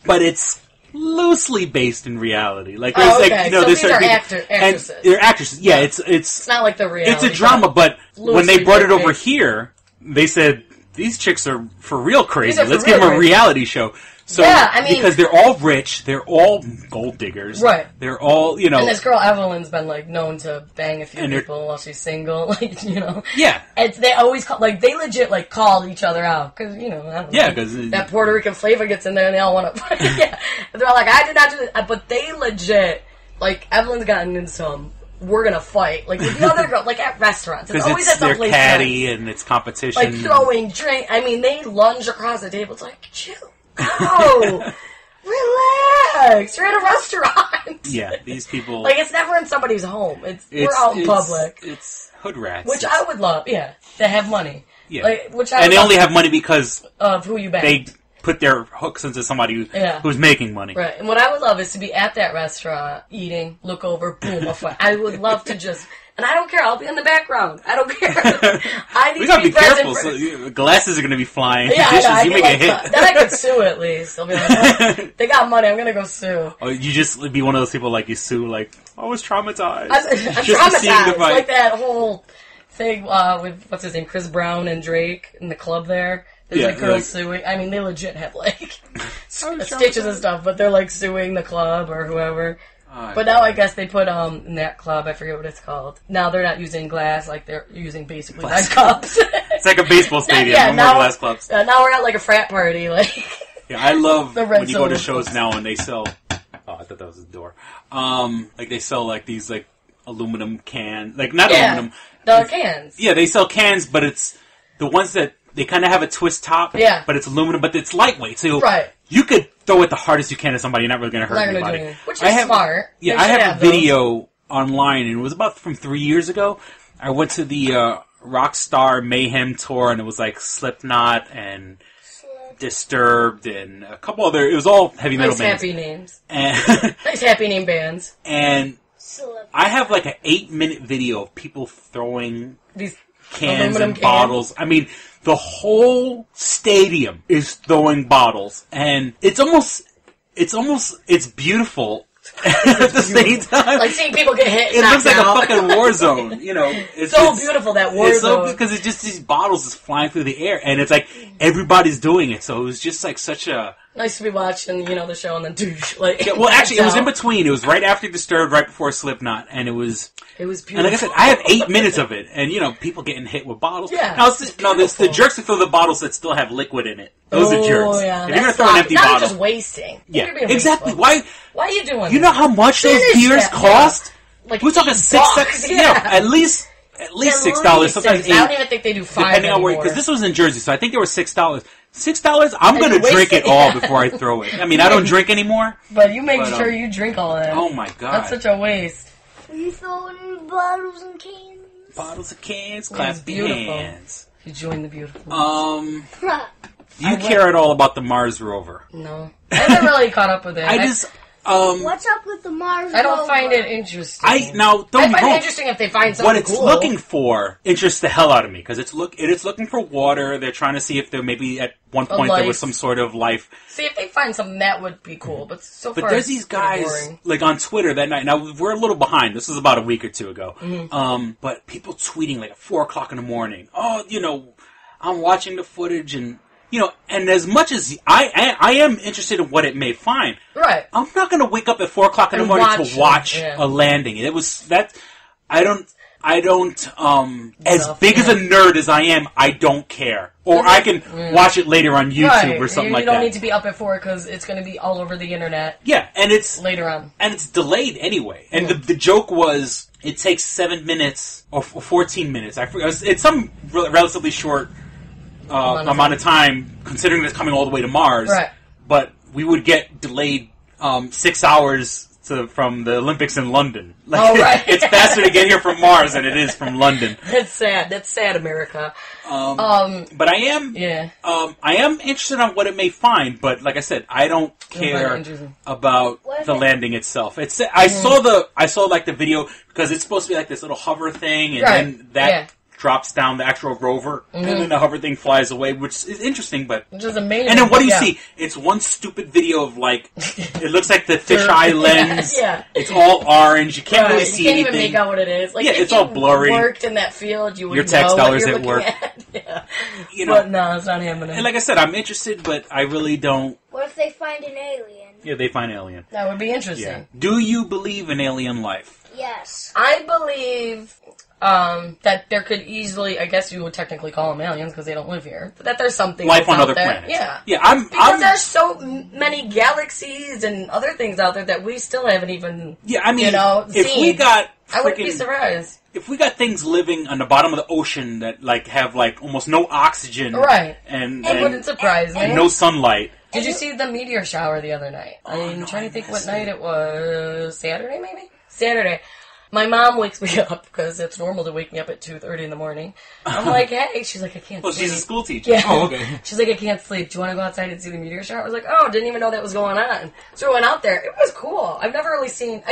but it's loosely based in reality. Like, there's so these are actresses. And they're actresses. Yeah, it's not like the reality. It's a drama, but when they brought it over here, they said, these chicks are for real crazy. Let's give them a reality show. So, because they're all rich, they're all gold diggers. Right. They're all, And this girl, Evelyn's been, known to bang a few people while she's single, Yeah. They always call, they legit, call each other out. Because, I don't know. Yeah, because... that Puerto Rican flavor gets in there and they all want to... yeah. They're all like, I did not do this. But they legit, Evelyn's gotten in some... We're gonna fight, with the other girl, at restaurants. It's always at some place. They're catty and it's competition. Throwing drink. I mean, they lunge across the table. It's like, chill. Oh, relax. You're at a restaurant. Yeah, these people... it's never in somebody's home. We're out in public. It's hood rats. Which I would love, to have money. Yeah. And they only have money because... of who you bang. They put their hooks into somebody who's making money. Right. And what I would love is to be at that restaurant, eating, look over, boom, a fight. I would love to just... And I don't care. I'll be in the background. I don't care. I need we gotta to be careful. So glasses are gonna be flying. Yeah, dishes, you may get hit. Then I could sue at least. I'll be like, they got money. I'm gonna go sue. Oh, you just be one of those people you sue I was traumatized. I'm traumatized. Like that whole thing with what's his name, Chris Brown and Drake in the club there. There's girls suing. I mean, they legit have stitches and stuff, but they're suing the club or whoever. But now I guess they put in that club, I forget what it's called. Now they're not using glass, they're using basically cups. It's like a baseball stadium, no more glass clubs. Now we're at a frat party, Yeah, I love when you go to shows now and they sell... Oh, I thought that was the door. They sell these aluminum cans, not aluminum. The cans. Yeah, they sell cans, but it's the ones that they kind of have a twist top. Yeah. But it's aluminum, but it's lightweight, so right. You could throw it the hardest you can at somebody. You're not really going to hurt anybody. Which is smart. Yeah, I have a video online, and it was about from 3 years ago. I went to the Rockstar Mayhem tour, and it was Slipknot and Disturbed and a couple other... It was all heavy metal bands. Nice happy names. And nice happy name bands. And I have an 8-minute video of people throwing these cans and bottles. I mean... The whole stadium is throwing bottles, and it's beautiful at the same time. Seeing people get hit. It looks like a fucking war zone, It's so beautiful, that war zone. Because it's just these bottles just flying through the air, and it's everybody's doing it. So it was just such a... Nice to be watching, the show, and then douche. Well, actually, it was in between. It was right after Disturbed, right before Slipknot, and it was beautiful. And like I said, I have 8 minutes of it, and people getting hit with bottles. Yeah. Now, it's the jerks that throw the bottles that still have liquid in it. Those are jerks. Yeah, if you're gonna throw an empty bottle, just wasting. Yeah, exactly. Why are you doing? You know how much those beers cost? Yeah. We're talking $6. Yeah, at least $6. Sometimes $8. I don't even think they do $5 depending on where. Because this was in Jersey, so I think they were $6. $6, I'm going to drink it all before I throw it. I mean, I don't drink anymore. But you make sure you drink all that. Oh, my God. That's such a waste. You throwing bottles and cans? Bottles and cans, clap your hands. You join the beautiful. Do you care at all about the Mars rover? No. I haven't really caught up with it. What's up with the Mars rover? I don't find it interesting. I find it interesting if they find something what it's cool. looking for interests the hell out of me because it is looking for water. They're trying to see if there maybe at one point there was some sort of life. See if they find something that would be cool, but so far there's these guys on Twitter that night. Now we're a little behind. This was about a week or two ago. Mm-hmm. But people tweeting at 4:00 in the morning. Oh, I'm watching the footage and. And as much as I am interested in what it may find, right? I'm not going to wake up at 4:00 in the morning to watch a landing. It was that I don't. As big as a nerd as I am, I don't care. Or I can watch it later on YouTube or something like that. You don't need to be up at 4 because it's going to be all over the internet. Yeah, and it's later on, and it's delayed anyway. And the joke was it takes 7 minutes or 14 minutes. I forgot. It's some relatively short. Amount of time, considering it's coming all the way to Mars. Right. But we would get delayed 6 hours from the Olympics in London. Like, oh, right. It's faster to get here from Mars than it is from London. That's sad. That's sad, America. But I am, I am interested on what it may find. But like I said, I don't care about the landing itself. I saw like the video because it's supposed to be like this little hover thing, and then that drops down the actual rover, and then the hover thing flies away, which is interesting, but... Which is amazing. And then what do you see? It's one stupid video of, like, it looks like the fisheye lens. It's all orange. You can't really see anything. You can't even make out what it is. Like, it's all blurry. If you worked in that field, you would your tax know dollars what you're at work. at. You know, but no, it's not happening. And like I said, I'm interested, but I really don't... What if they find an alien? Yeah, they find alien. That would be interesting. Yeah. Do you believe in alien life? Yes. I believe... that there could easily, I guess you would technically call them aliens because they don't live here, but that there's something life on out other there. planets. Yeah, because there's so many galaxies and other things out there that we still haven't even. Yeah, I mean, if seen. we got, I wouldn't be surprised if we got things living on the bottom of the ocean that like have like almost no oxygen, right? And it wouldn't surprise me. And no sunlight. Did you see the meteor shower the other night? I'm trying to think what night it was. Saturday, maybe. Saturday. My mom wakes me up because it's normal to wake me up at 2:30 in the morning. I'm like, hey. She's like, I can't sleep. Well, she's a school teacher. Yeah. Oh, okay. She's like, I can't sleep. Do you want to go outside and see the meteor shower? I was like, oh, didn't even know that was going on. So I went out there. It was cool. I've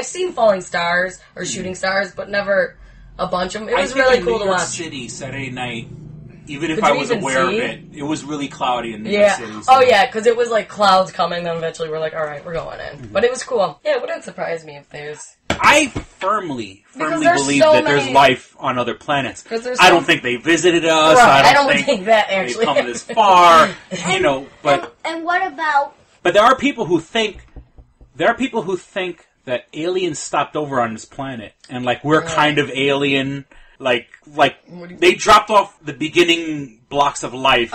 seen falling stars or shooting stars, but never a bunch of them. It was really cool to watch. New York City, Saturday night, even if I was aware of it was really cloudy in New York City. So. Oh, yeah, because it was like clouds coming, then eventually we're like, all right, we're going in. But it was cool. Yeah, it wouldn't surprise me if there's... I firmly believe that there's life on other planets. I don't think they visited us. Right, I don't think that actually. They've come this far, but... And what about... But there are people who think that aliens stopped over on this planet, and like we're kind of alien, like they dropped off the beginning blocks of life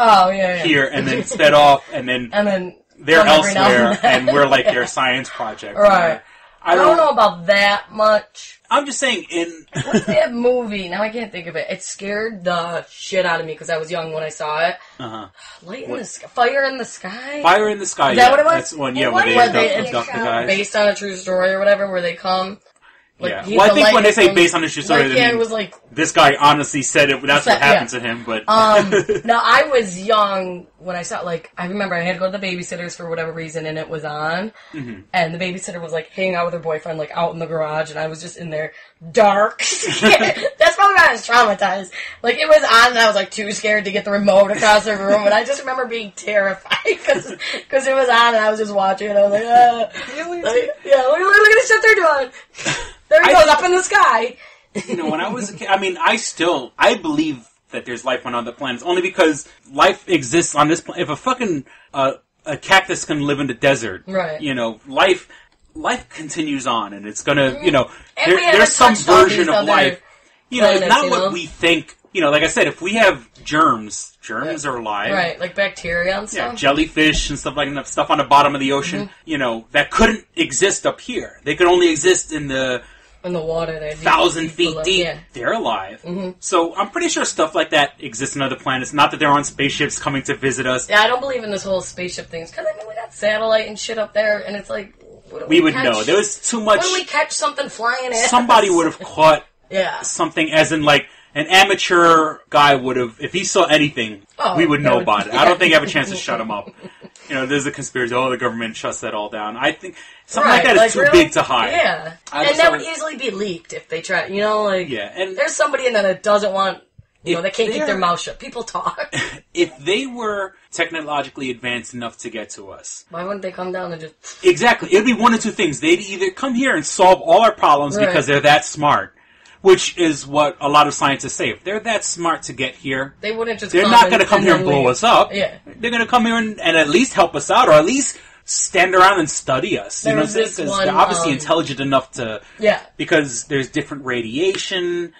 here, and then sped off, and then they're elsewhere, and we're like their science project. Right. I don't know about that much. I'm just saying what's that movie? Now I can't think of it. It scared the shit out of me because I was young when I saw it. Fire in the Sky? Fire in the Sky, Is that what it was? That's one, where they abduct the guys. Based on a true story or whatever, where they come... Well, I think when they say based on a true story, it was like... This guy honestly said it, that's what happened to him, but... Now, I was young when I saw, I remember I had to go to the babysitter's for whatever reason, and it was on, and the babysitter was, hanging out with her boyfriend, out in the garage, and I was just in there, dark. That's probably why I was traumatized. It was on, and I was, too scared to get the remote across the room, and I just remember being terrified, because it was on, and I was just watching it, I was like, really? Look at the shit they're doing. There he goes, up in the sky. When I was a kid, I believe that there's life on other planets, only because life exists on this planet. If a fucking, a cactus can live in the desert, right. Life continues on, and it's gonna, there's some version of life. It's not what we think, like I said, if we have germs are alive. Right, like bacteria and stuff. Yeah, jellyfish and stuff like that, stuff on the bottom of the ocean, that couldn't exist up here. They could only exist in the water, 1,000 feet deep. Yeah. They're alive. So I'm pretty sure stuff like that exists on other planets. Not that they're on spaceships coming to visit us. Yeah, I don't believe in this whole spaceship thing. Because, we got satellite and shit up there, and it's like... We would know. There was too much... When we catch something flying at somebody us? would have caught something, as in, an amateur guy would have... If he saw anything, we would know about it. I don't think I have a chance to shut him up. There's a conspiracy. The government shuts that all down. I think something like that is too big to hide. Yeah. And that would easily be leaked if they try. Yeah. And there's somebody in there that doesn't want... they can't keep their mouth shut. People talk. If they were technologically advanced enough to get to us... Why wouldn't they come down and just... Exactly. It would be one of two things. They'd either come here and solve all our problems because they're that smart, which is what a lot of scientists say. If they're that smart to get here... They wouldn't just They're not going to come here and blow us up. Yeah. They're going to come here and at least help us out, or at least stand around and study us. Because they're obviously intelligent enough to... Yeah. Because there's different radiation...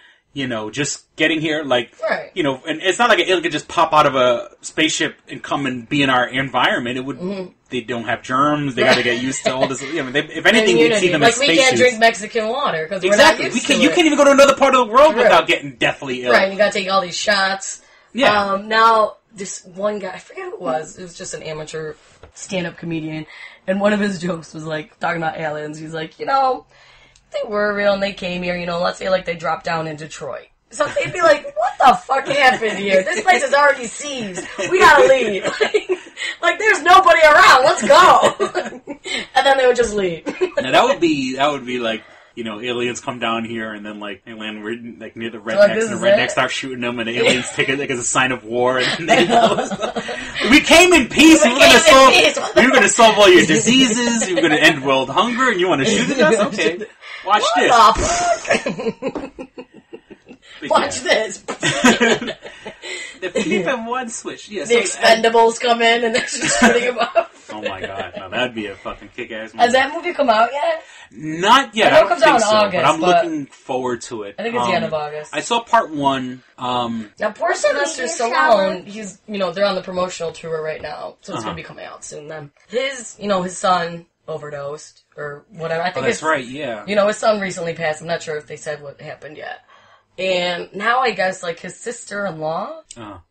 just getting here, and it's not like an alien could just pop out of a spaceship and come and be in our environment. It would, they don't have germs, they gotta get used to all this, if anything, we'd see them as spaces. We can't drink Mexican water, because we're not used to it. You can't even go to another part of the world without getting deathly ill. Right, you gotta take all these shots. Yeah. Now, this one guy, I forget who it was just an amateur stand-up comedian, and one of his jokes was, like, talking about aliens. He's like, you know, they were real and they came here, you know, let's say, like, they dropped down in Detroit. So they'd be like, what the fuck happened here? This place is already seized. We gotta leave. Like, there's nobody around. Let's go. And then they would just leave. Now, that would be like, you know, aliens come down here and then, like, they land like near the rednecks, and the rednecks start shooting them, and the aliens take it like as a sign of war. And they we came in peace. We were going to solve all your diseases. You were going to end world hunger, and you want to shoot at us? Okay, watch this. Watch this. The flip and one switch. Yeah, the Expendables come in and they're just shooting them up. Oh my god, now that'd be a fucking kick-ass movie. Has that movie come out yet? Not yet. I know it comes out in August, but I'm looking forward to it. I think it's the end of August. I saw part 1. Now, poor Sylvester Stallone, he's, you know, they're on the promotional tour right now, so it's going to be coming out soon then. His son overdosed, or whatever. I think that's right, yeah. You know, his son recently passed. I'm not sure if they said what happened yet. And now I guess, like, his sister-in-law,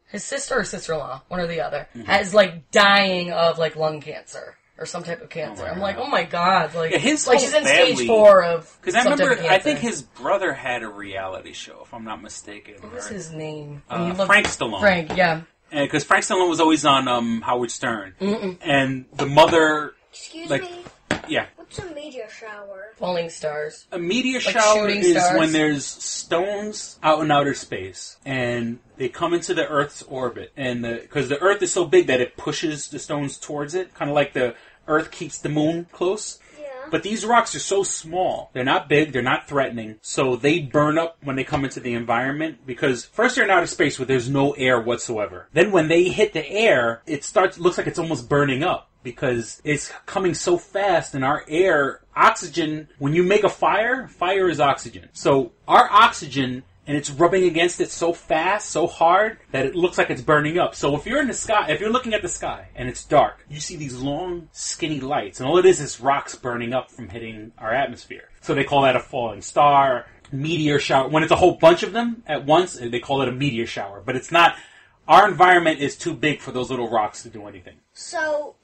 his sister or sister-in-law, one or the other, is, like, dying of, like, lung cancer or some type of cancer. I'm like, oh my god. Like, his like she's in stage 4 of because I remember, I think his brother had a reality show, if I'm not mistaken. What was his name? Frank Stallone. Frank, yeah. Because Frank Stallone was always on Howard Stern. And the mother... Excuse me? Yeah. What's a meteor shower? Falling stars. A meteor shower is when there's stones out in outer space, and they come into the Earth's orbit, and because the Earth is so big that it pushes the stones towards it, kind of like the Earth keeps the moon close. Yeah. But these rocks are so small. They're not big, they're not threatening, so they burn up when they come into the environment, because first they're in outer space where there's no air whatsoever. Then when they hit the air, it looks like it's almost burning up, because it's coming so fast, and our air, oxygen, when you make a fire is oxygen. So our oxygen, and it's rubbing against it so fast, so hard, that it looks like it's burning up. So if you're in the sky, if you're looking at the sky, and it's dark, you see these long, skinny lights, and all it is rocks burning up from hitting our atmosphere. So they call that a falling star, meteor shower. When it's a whole bunch of them at once, they call it a meteor shower. But it's not, our environment is too big for those little rocks to do anything. So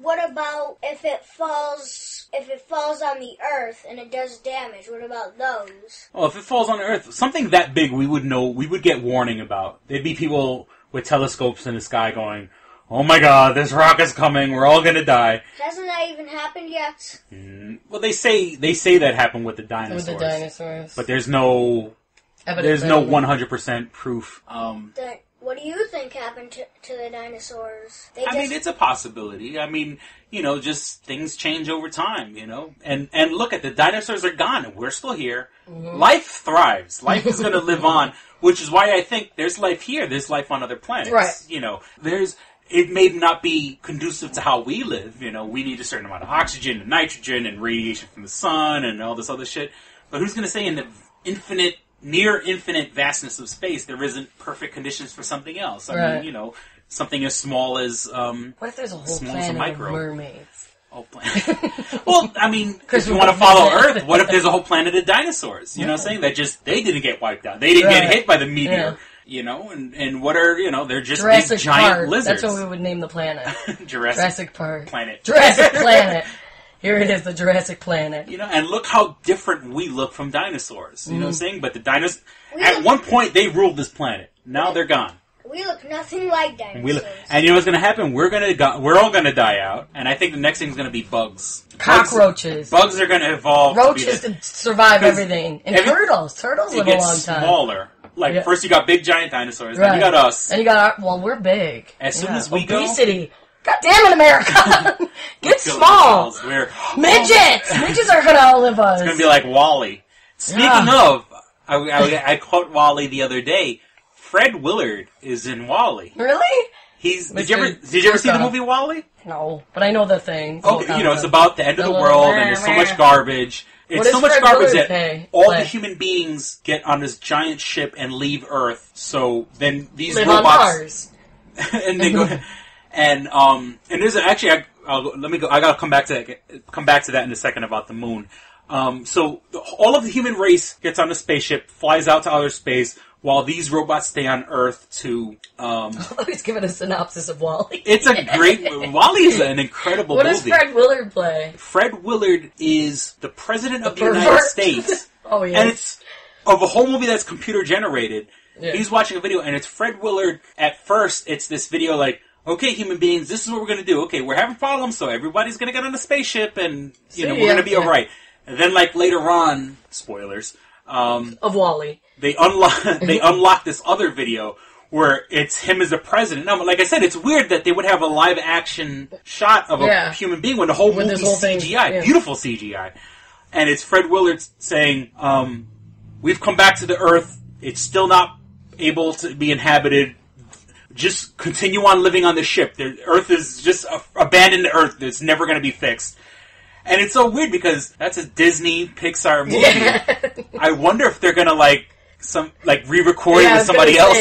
what about if it falls on the Earth and it does damage? What about those? Well, if it falls on the Earth, something that big, we would get warning about. There'd be people with telescopes in the sky going, oh my god, this rock is coming, we're all gonna die. Hasn't that even happened yet? Well, they say that happened with the dinosaurs. With the dinosaurs. But there's no 100% proof. What do you think happened to the dinosaurs? I mean, it's a possibility. I mean, you know, just things change over time, you know? And look at the dinosaurs are gone and we're still here. Mm-hmm. Life thrives. Life is going to live on, which is why I think there's life here. There's life on other planets. Right. You know, it may not be conducive to how we live. You know, we need a certain amount of oxygen and nitrogen and radiation from the sun and all this other shit. But who's going to say in the near infinite vastness of space, there isn't perfect conditions for something else? I mean, you know, something as small as what if there's a whole planet of mermaids? Oh, planet. Well, I mean, if you want to follow Earth, what if there's a whole planet of dinosaurs? You know what I'm saying? They didn't get wiped out. They didn't get hit by the meteor. Yeah. You know, and what are, you know, they're just Jurassic big giant Park. lizards. That's what we would name the planet. Jurassic Park. Planet. Jurassic Planet. Here it is, the Jurassic Planet. You know, and look how different we look from dinosaurs. You know what I'm saying? But the dinosaurs, at one point, they ruled this planet. Now they're gone. We look nothing like dinosaurs. And you know what's going to happen? We're all going to die out. And I think the next thing's going to be bugs. Cockroaches. Bugs are going to evolve. Roaches to survive everything. And turtles. Turtles live a long time. Smaller. Like, first you got big giant dinosaurs, then you got us. And you got we're big. As soon as we go... Obesity. God damn it, America! Get small! Midgets! Midgets are gonna outlive us. It's gonna be like WALL-E. Speaking of, I caught WALL-E the other day. Fred Willard is in WALL-E. Really? Did you ever see the movie WALL-E? No, but I know the thing. Okay, you know, it's about the end of the world, and there's so much garbage. It's so much garbage that all the human beings get on this giant ship and leave Earth. So then these robots on Mars. And they go. And there's actually, I gotta come back to that in a second about the moon. So all of the human race gets on a spaceship, flies out to outer space. while these robots stay on Earth to... He's giving a synopsis of WALL-E. It's a great... WALL-E is an incredible movie. What does Fred Willard play? Fred Willard is the president of the United States. Oh, yeah. And it's of a whole movie that's computer generated. Yeah. He's watching a video, and it's Fred Willard. At first, it's this video like, okay, human beings, this is what we're going to do. Okay, we're having problems, so everybody's going to get on a spaceship, and we're going to be all right. And then, like, later on, spoilers... of WALL-E. They unlock this other video where it's him as the president. No, but like I said, it's weird that they would have a live action shot of a human being when the whole movie's CGI. Beautiful CGI. And it's Fred Willard saying, we've come back to the Earth. It's still not able to be inhabited. Just continue on living on the ship. The Earth is just abandoned Earth. It's never going to be fixed. And it's so weird because that's a Disney Pixar movie. Yeah. I wonder if they're gonna re-record it with somebody else.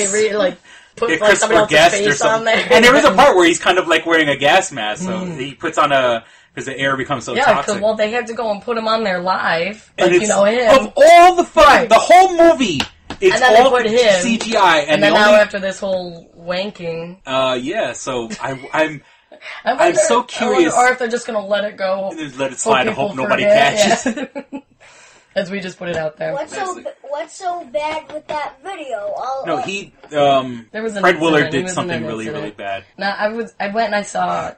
Put somebody else's face on there. And there is a part where he's kind of like wearing a gas mask, so he puts on because the air becomes so toxic. Well, they had to go and put him on there live. And him. Of all the fun, the whole movie, it's all they put him, CGI. And then now after this whole wanking. So I'm so curious. Or if they're just going to let it go. Let it slide and hope nobody catches. Yeah. As we just put it out there. What's so bad with that video? Fred Willard did something really, really bad. Now, I went and I saw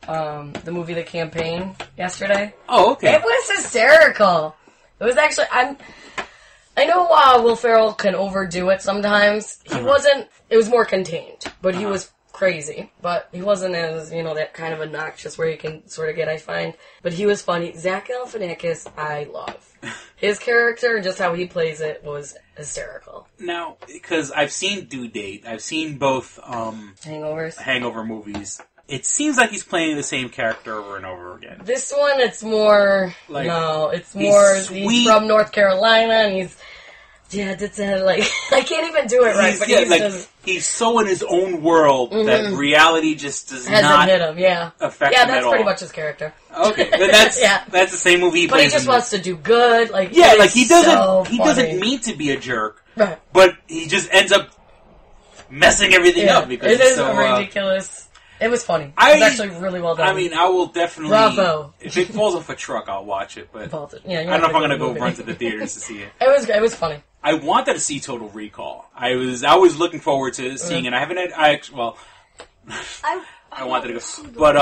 the movie The Campaign yesterday. Oh, okay. It was hysterical. It was actually... I know Will Ferrell can overdo it sometimes. He wasn't... It was more contained. But he was... crazy, but he wasn't as, that kind of obnoxious where you can sort of get, I find. But he was funny. Zach Galifianakis, I love. His character and just how he plays it was hysterical. Now, because I've seen Due Date, I've seen both Hangover movies. It seems like he's playing the same character over and over again. This one, it's more... he's from North Carolina, and he's... Yeah, that's I can't even do it right, but he's so in his own world that reality just hasn't not hit him, affect him at all. Yeah, that's pretty much his character. Okay, but that's the same movie he plays. But he just wants to do good, he doesn't mean to be a jerk, right? But he just ends up messing everything up because it is so ridiculous. It was funny. It was actually really well done. I mean, I will definitely... Bravo. If it falls off a truck, I'll watch it, but I don't know if I'm going to go run to the theaters to see it. It was funny. I wanted to see Total Recall. I was looking forward to seeing it. I haven't had... I wanted to go... But,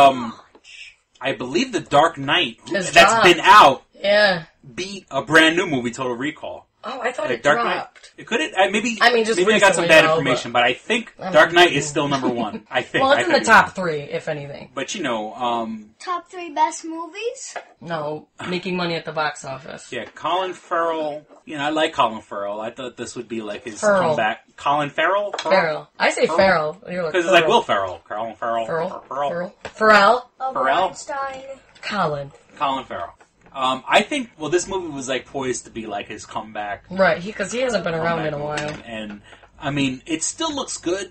I believe The Dark Knight, that's been out, beat a brand new movie, Total Recall. Oh, I thought it dropped. Knight, could it? Maybe just I got some bad information, but I think Dark Knight is still number one. I think. Well, it's in the top 3, if anything. But top 3 best movies? No, making money at the box office. Yeah, Colin Farrell. I like Colin Farrell. I thought this would be like his comeback. Colin Farrell? Farrell. I say Farrell. Because it's like Will Ferrell. Colin Farrell. Farrell. Colin Farrell. I think, this movie was poised to be his comeback. Right, because he hasn't been around in a while. And, I mean, it still looks good,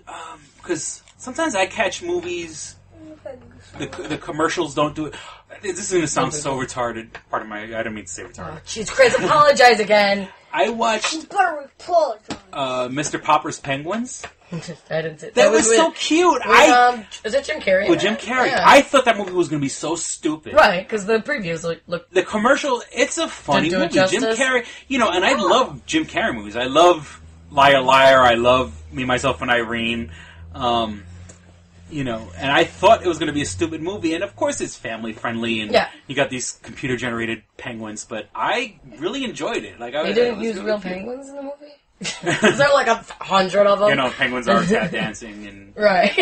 because sometimes I catch movies, the commercials don't do it. This is going to sound so retarded. Pardon I didn't mean to say retarded. Oh, jeez, Chris, apologize again. I watched Mr. Popper's Penguins. I didn't say that. Was so cute. Is it Jim Carrey? With Jim Carrey. Yeah. I thought that movie was going to be so stupid. Right, because the previews look... The commercial, it's a funny movie. Jim Carrey, and I love Jim Carrey movies. I love Liar Liar. I love Me, Myself, and Irene. And I thought it was going to be a stupid movie. And of course it's family friendly and you got these computer generated penguins, but I really enjoyed it. They didn't use real penguins in the movie? Is there 100 of them? Penguins are tap dancing and... Right.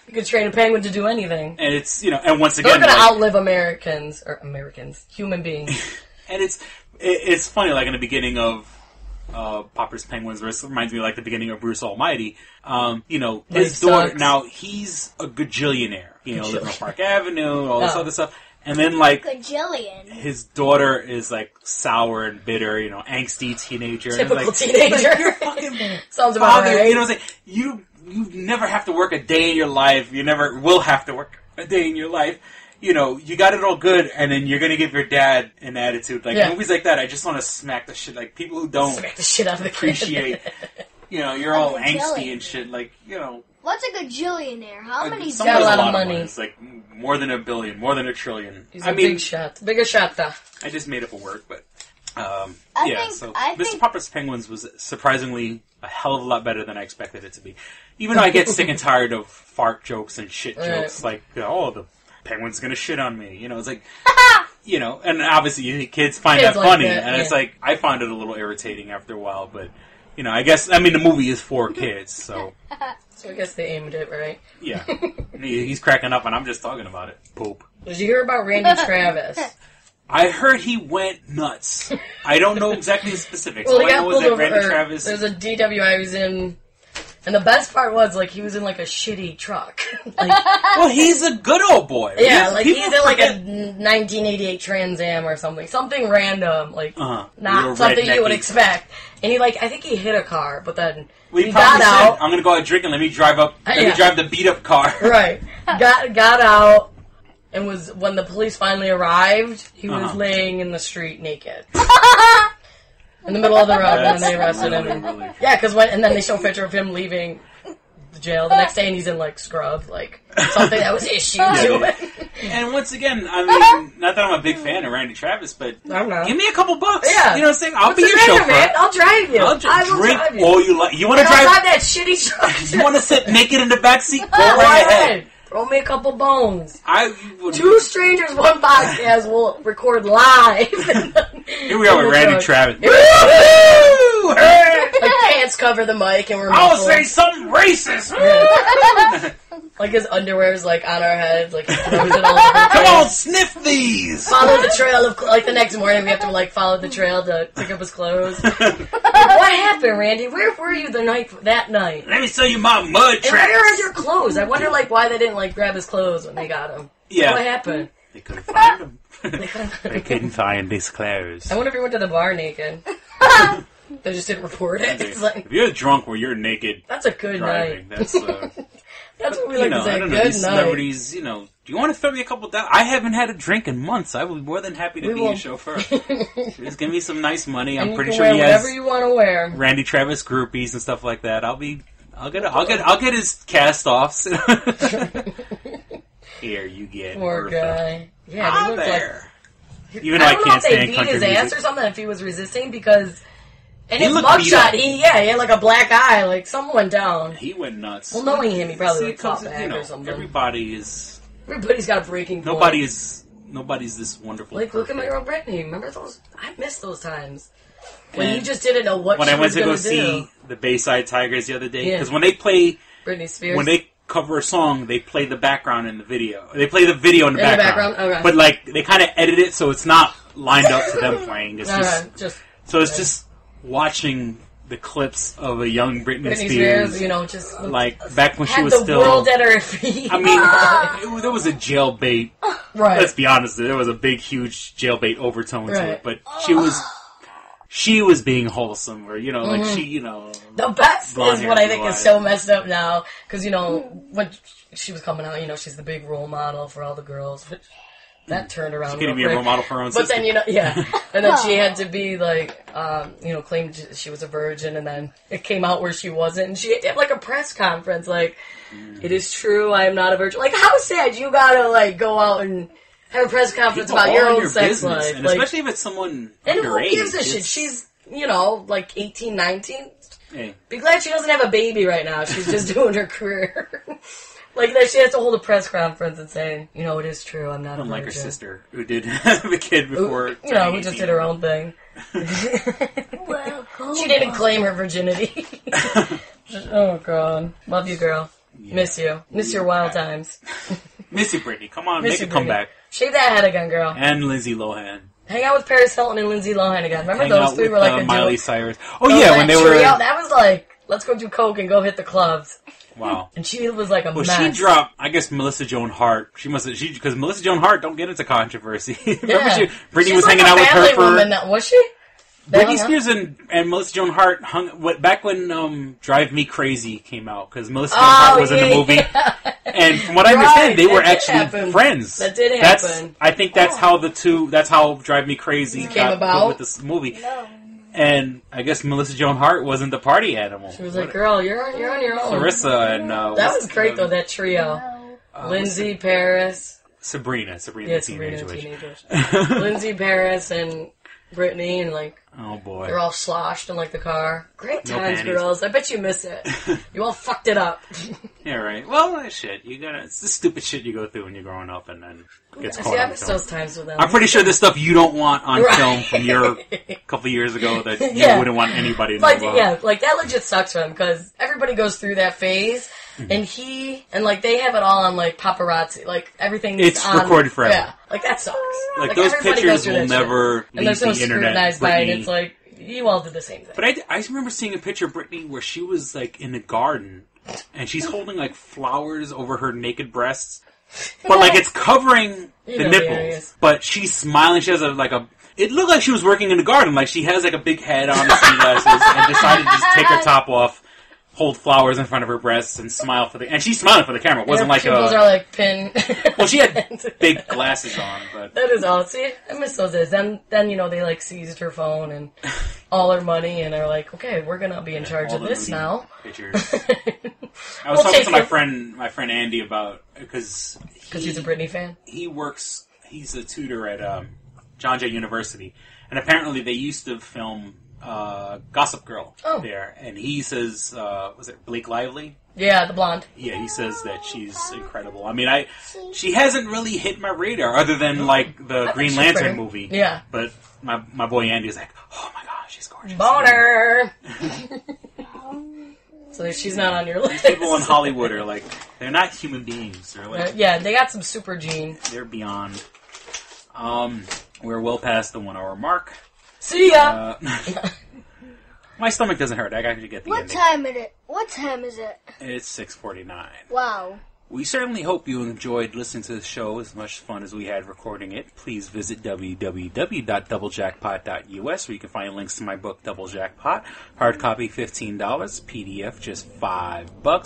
You could train a penguin to do anything. And it's, and once again... They're going to outlive human beings. And it's funny, in the beginning of Popper's Penguins, it reminds me of the beginning of Bruce Almighty. His daughter, now he's a gajillionaire. Living on Park Avenue, all this other stuff. And then, Gajillion. His daughter is, sour and bitter, angsty teenager. Typical teenager. You're fucking sounds about right. You never have to work a day in your life. You never will have to work a day in your life. You got it all good, and then you're going to give your dad an attitude. Movies like that, I just want to smack the shit. People who don't smack the shit out of the appreciate You know, you're all angsty and shit. Like, you know. What's a gajillionaire? How many? He's got a lot of money. It's like more than $1 billion, more than $1 trillion. He's a big shot. Bigger shot, though. I just made up a word, but I Mr. think Popper's Penguins was surprisingly a hell of a lot better than I expected it to be. Even though I get sick and tired of fart jokes and shit jokes, like, oh, the penguin's gonna shit on me. You know, it's like, you know, and obviously kids find that funny, and it's like, I found it a little irritating after a while, but, you know, the movie is for kids, so. So I guess they aimed it, right? Yeah. He's cracking up, and I'm just talking about it. Poop. Did you hear about Randy Travis? I heard he went nuts. I don't know exactly the specifics. Well, All I know is that Randy Travis... There's a DWI he was in... And the best part was, like, he was in, like, a shitty truck. Like, well, he's a good old boy. Yeah, like, he's in, like, a 1988 Trans Am or something. Something random, like, not something you would expect. And he, like, I think he hit a car, but then he got out. I'm gonna go out drinking, let me drive the beat-up car. Right. Got out, and when the police finally arrived, he was laying in the street naked. In the middle of the road, and then they arrested him. Yeah, and then they show a picture of him leaving the jail the next day, and he's in, like, scrubs, like, something that was issued to him. And once again, I mean, not that I'm a big fan of Randy Travis, but give me a couple bucks. Yeah. You know what I'm saying? I'll be your chauffeur. Man? I'll drive you. I will drive you. Oh, you want to drive? I'll drive that shitty truck. You want to sit naked in the backseat? Go right ahead. Throw me a couple bones. 2 strangers, 1 podcast will record live. Here we are with Randy Travis. Like, pants cover the mic and we're I'll say something racist. Yeah. Like his underwear is like on our heads, like he throws it all over the Come on, sniff these. Follow the trail of, like, the next morning we have to, like, follow the trail to pick up his clothes. Like, what happened, Randy? Where were you that night? Let me show you my mud tracks. And where are your clothes? I wonder, like, why they didn't, like, grab his clothes when they got him. Yeah. What happened? They couldn't find him. They couldn't find his clothes. I wonder if he went to the bar naked. They just didn't report it. It's like, if you're drunk where you're naked, that's a good driving, night. That's what we like to say. I don't know, these celebrities, you know, do you want to throw me a couple dollars? I haven't had a drink in months. I would be more than happy to be your chauffeur. Just give me some nice money. I'm pretty sure he has whatever you want to wear. Randy Travis groupies and stuff like that. I'll get his cast-offs. Here, you get poor guy. Yeah, I'm there. Even though I can't stand country music. I don't know if they beat his ass or something if he was resisting, because in his mugshot, he had like a black eye, like something went down. He went nuts. Well, knowing him, he probably fought back or something. Everybody's got a breaking point. Nobody's this wonderful. Like, look at my girl Brittany. Remember those? I miss those times. When you just didn't know what she was going to do. When I went to go see the Bayside Tigers the other day, because when they play Britney Spears, when they cover a song, they play the background in the video. They play the video in the background. Okay. But, like, they kind of edit it so it's not lined up to them playing. It's just watching the clips of a young Britney Spears, you know, just like back when she was still the world at her feet. I mean, there was a jailbait. Right. Let's be honest, there was a big, huge jailbait overtone to it, but she was being wholesome, or, you know, like she, you know. The best is what I think is so messed up now, because, you know, when she was coming out, you know, she's the big role model for all the girls, which that turned around. She's going to be a role model for her own sister. But then, you know, and then she had to be, like, you know, claimed she was a virgin, and then it came out where she wasn't, and she had to have, like, a press conference, like, it is true, I am not a virgin. Like, how sad you gotta, like, go out and have a press conference about your own sex life. And like, especially if it's someone and underage. Who gives a shit? She's, you know, like 18, 19. Hey. Be glad she doesn't have a baby right now. She's just doing her career. Like, that she has to hold a press conference and say, you know, it is true, I'm not a virgin. Unlike her sister, who did have a kid before. You know, who just did her own thing. She didn't claim her virginity. Oh, God. Love you, girl. Yeah. Miss you. Miss your wild times. Miss you, Brittany. Come on, make a comeback. Shave that head again, girl. And Lindsay Lohan. Hang out with Paris Hilton and Lindsay Lohan again. Remember those three were like a Miley Cyrus. Oh, yeah, when they were... That was like, let's go do coke and go hit the clubs. Wow. And she was like a mess. She dropped, I guess, Melissa Joan Hart. Because Melissa Joan Hart don't get into controversy. Remember Brittany was hanging out with her for... Woman, was she? Britney Spears and Melissa Joan Hart back when Drive Me Crazy came out, because Melissa Joan Hart was in the movie. Yeah. And from what I understand, they were actually friends. That did happen. I think that's how Drive Me Crazy came about with this movie. No. And I guess Melissa Joan Hart wasn't the party animal. She was like, girl, you're on your own. Sarissa and... that was great, though, that trio. Lindsay, Paris. Sabrina the Teenage Witch. Lindsay, Paris, and Brittany, and like... Oh, boy. They're all sloshed in like the car. Great times, girls. I bet you miss it. You all fucked it up. Yeah, right. Well, shit. It's the stupid shit you go through when you're growing up and then gets caught on film. Those times with them. I'm pretty sure there's stuff you don't want on film from your couple years ago that you wouldn't want anybody to know about. Yeah, like that legit sucks for him because everybody goes through that phase. Mm-hmm. And like they have it all on like paparazzi, like everything's it's on, recorded forever. Yeah, like that sucks. Like those pictures will never leave and there's no the internet. Scrutinized by it. It's like you all did the same thing. But I remember seeing a picture of Brittany where she was like in a garden and she's holding like flowers over her naked breasts, but like it's covering the nipples. But she's smiling. She has it looked like she was working in the garden. Like she has like a big head on the sunglasses and decided to just take her top off, hold flowers in front of her breasts, and smile and she's smiling for the camera. It wasn't like pupils are like pin. Well, she had big glasses on, but that is all. See, I miss those days. Then they like seized her phone and all her money, and they're like, okay, we're gonna be in charge of this now. Pictures. I was talking to my friend Andy about because he's a Britney fan. He's a tutor at John Jay University, and apparently they used to film Gossip Girl there, and he says, was it Blake Lively? Yeah, the blonde. Yeah, he says that she's incredible. I mean, she hasn't really hit my radar other than like the Green Lantern movie. Yeah, but my boy Andy is like, oh my gosh, she's gorgeous. Boner. So she's not on your list. These people in Hollywood are like, they're not human beings. They're like, they got some super gene. They're beyond. We're well past the 1 hour mark. See ya! My stomach doesn't hurt. I actually get the ending. What time is it? It's 6:49. Wow. We certainly hope you enjoyed listening to the show as much fun as we had recording it. Please visit www.doublejackpot.us where you can find links to my book, Double Jackpot. Hard copy, $15. PDF, just $5. Wow,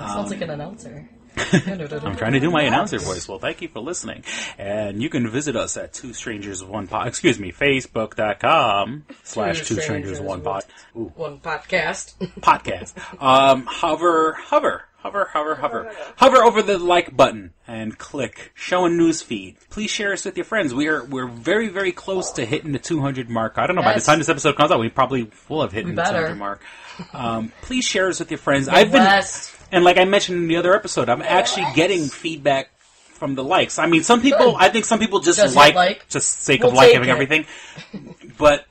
sounds like an announcer. I'm trying to do my announcer voice. Well, thank you for listening. And you can visit us at Facebook.com/2strangers1pod. One podcast. Podcast. Hover over the like button and click show and news feed. Please share us with your friends. We're very, very close to hitting the 200 mark. I don't know, by the time this episode comes out, we probably will have hit the 200 mark. Please share us with your friends. And like I mentioned in the other episode, I'm actually getting feedback from the likes. I mean, I think some people just like just sake of liking everything. But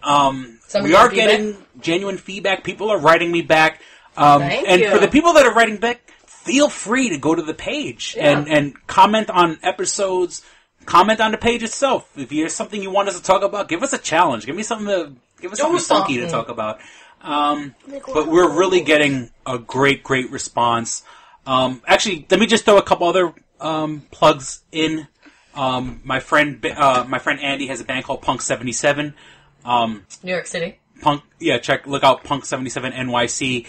we are getting genuine feedback. People are writing me back. And for the people that are writing back, feel free to go to the page and comment on episodes. Comment on the page itself. If there's something you want us to talk about, give us a challenge. Give us something funky to talk about. But we're really getting a great response. Actually, let me just throw a couple other plugs in. My friend Andy has a band called Punk 77. New York City. Look out Punk 77 NYC.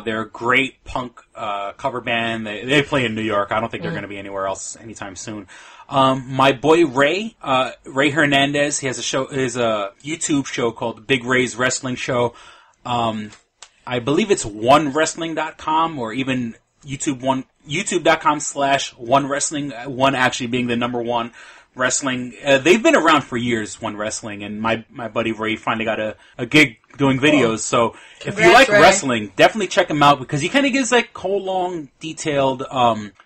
They're a great punk cover band. They play in New York. I don't think they're going to be anywhere else anytime soon. My boy Ray Hernandez, he has a YouTube show called The Big Ray's Wrestling Show. I believe it's onewrestling.com or even youtube.com/onewrestling, one actually being the number one wrestling. They've been around for years, One Wrestling, and my buddy Ray finally got a gig doing videos. So if you like wrestling, definitely check him out because he kind of gives like whole long, detailed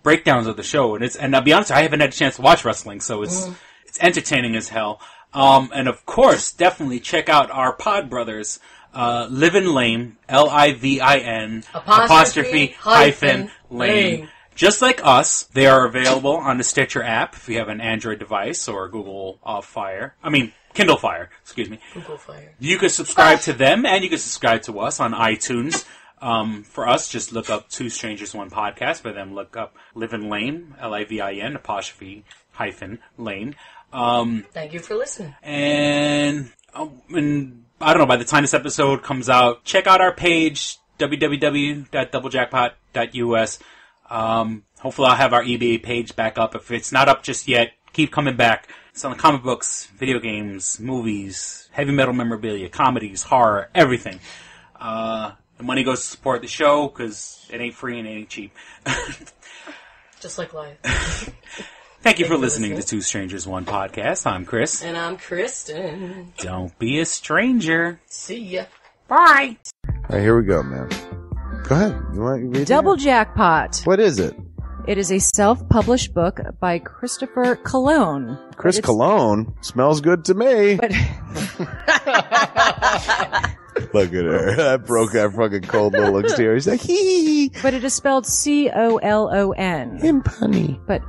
breakdowns of the show. And I'll be honest, I haven't had a chance to watch wrestling, so it's entertaining as hell. And of course, definitely check out our pod brothers. Livin' Lame, LIVIN _Lame. Just like us, they are available on the Stitcher app if you have an Android device or Kindle Fire, excuse me. Google Fire. You can subscribe to them and you can subscribe to us on iTunes. For us, just look up Two Strangers, One Podcast. For them, look up Livin' Lame, LIVIN _Lame. Thank you for listening. And I don't know, by the time this episode comes out, check out our page, www.doublejackpot.us. Hopefully I'll have our eBay page back up. If it's not up just yet, keep coming back. selling comic books, video games, movies, heavy metal memorabilia, comedies, horror, everything. The money goes to support the show because it ain't free and it ain't cheap. Just like life. Thank you for listening to Two Strangers, One Podcast. I'm Chris. And I'm Kristyn. Don't be a stranger. See ya. Bye. All right, here we go, man. Go ahead. You want to read Double Jackpot. What is it? It is a self-published book by Christopher Cologne. Chris Cologne? Smells good to me. But Look at her. That broke that fucking cold little exterior. He's like, hee. But it is spelled C-O-L-O-N. Him punny. But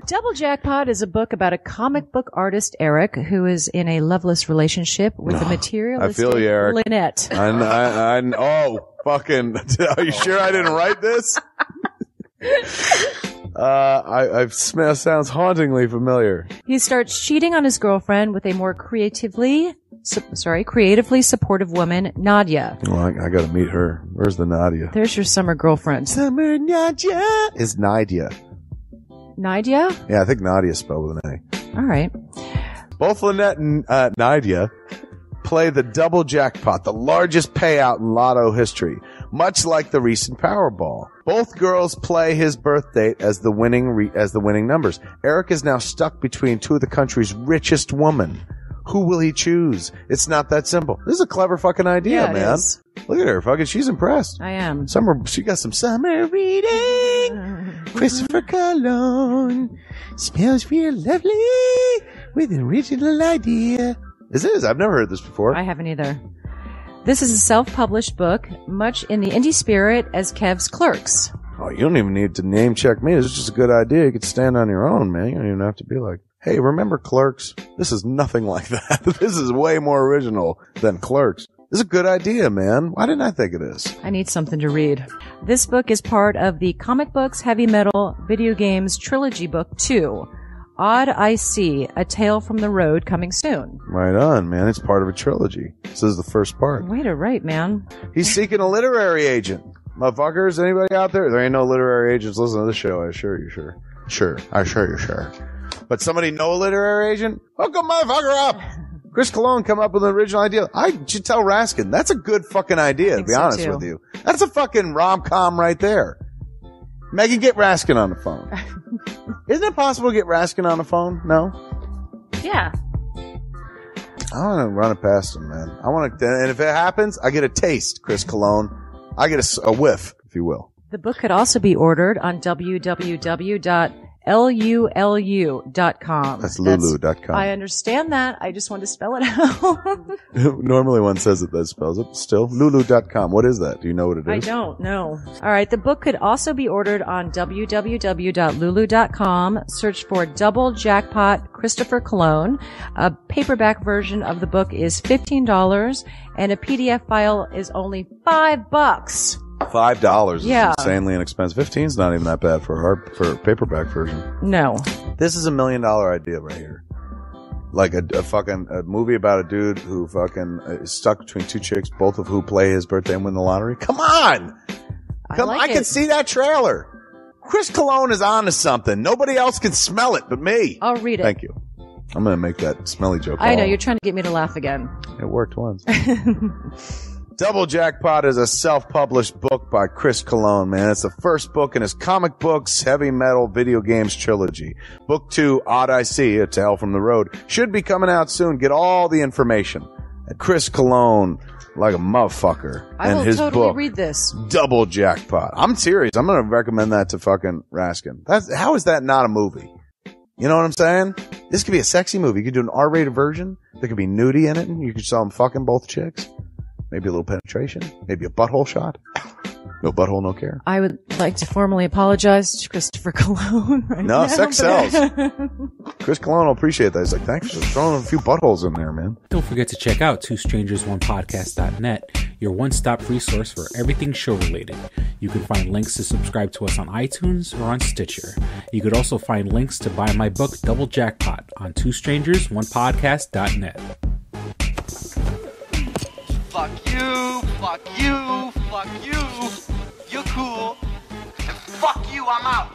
Double Jackpot is a book about a comic book artist, Eric, who is in a loveless relationship with a materialistic I feel you, Eric. Lynette. Oh, fucking. Are you sure I didn't write this? Sounds hauntingly familiar. He starts cheating on his girlfriend with a more creatively supportive woman, Nadia. Well, I gotta meet her. Where's the Nadia? There's your summer girlfriend. Summer Nadia is Nadia. Nadia? Yeah, I think Nadia spelled with an A. All right. Both Lynette and Nadia play the double jackpot, the largest payout in lotto history, much like the recent Powerball. Both girls play his birth date as the winning numbers. Eric is now stuck between two of the country's richest women. Who will he choose? It's not that simple. This is a clever fucking idea, Yeah, man. it is. Look at her, fucking. She's impressed. I am. She got some summer reading. Christopher Cologne smells real lovely with an original idea. This is. I've never heard this before. I haven't either. This is a self-published book, much in the indie spirit as Kev's Clerks. Oh, you don't even need to name check me. This is just a good idea. You could stand on your own, man. You don't even have to be like, hey, remember Clerks? This is nothing like that. This is way more original than Clerks. This is a good idea, man. Why didn't I think of this? I need something to read. This book is part of the Comic Books, Heavy Metal, Video Games Trilogy Book 2. Odd I See, A Tale from the Road, coming soon. Right on, man. It's part of a trilogy. This is the first part. Way to write, man. He's seeking a literary agent. Motherfuckers, anybody out there? There ain't no literary agents listening to this show. I assure you, sure. Sure. I assure you, sure. But somebody know a literary agent? Hook a motherfucker up! Chris Cologne come up with an original idea. I should tell Raskin. That's a good fucking idea, to be honest with you. That's a fucking rom-com right there. Megan, get Raskin on the phone. Isn't it possible to get Raskin on the phone? No? Yeah. I want to run it past him, man. I want to, and if it happens, I get a taste, Chris Cologne. I get a whiff, if you will. The book could also be ordered on www.lulu.com. That's lulu.com. I understand that. I just want to spell it out. Normally one says it that spells it. Still, lulu.com. What is that? Do you know what it is? I don't know. All right. The book could also be ordered on www.lulu.com. Search for Double Jackpot Christopher Cologne. A paperback version of the book is $15 and a PDF file is only $5. $5 is Yeah. insanely inexpensive. 15's not even that bad for a paperback version. No. This is $1 million idea right here. Like a movie about a dude who fucking is stuck between two chicks, both of who play his birthday and win the lottery. Come on! I can see that trailer. Chris Cologne is on to something. Nobody else can smell it but me. I'll read it. Thank you. I'm going to make that smelly joke. I know. You're trying to get me to laugh again. It worked once. Double Jackpot is a self-published book by Chris Cologne, man. It's the first book in his comic books, heavy metal, video games trilogy. Book 2, Odd I See, A Tale from the Road, should be coming out soon. Get all the information at Chris Cologne, like a motherfucker. I will his totally book, read this. Double Jackpot. I'm serious. I'm going to recommend that to fucking Raskin. How is that not a movie? You know what I'm saying? This could be a sexy movie. You could do an R-rated version. There could be nudie in it, and you could show them fucking both chicks. Maybe a little penetration. Maybe a butthole shot. No butthole, no care. I would like to formally apologize to Christopher Cologne. No, sex sells. Chris Cologne will appreciate that. He's like, thanks for throwing a few buttholes in there, man. Don't forget to check out twostrangersonepodcast.net, your one-stop resource for everything show-related. You can find links to subscribe to us on iTunes or on Stitcher. You could also find links to buy my book, Double Jackpot, on twostrangersonepodcast.net. Fuck you, fuck you, fuck you. You're cool. And fuck you, I'm out.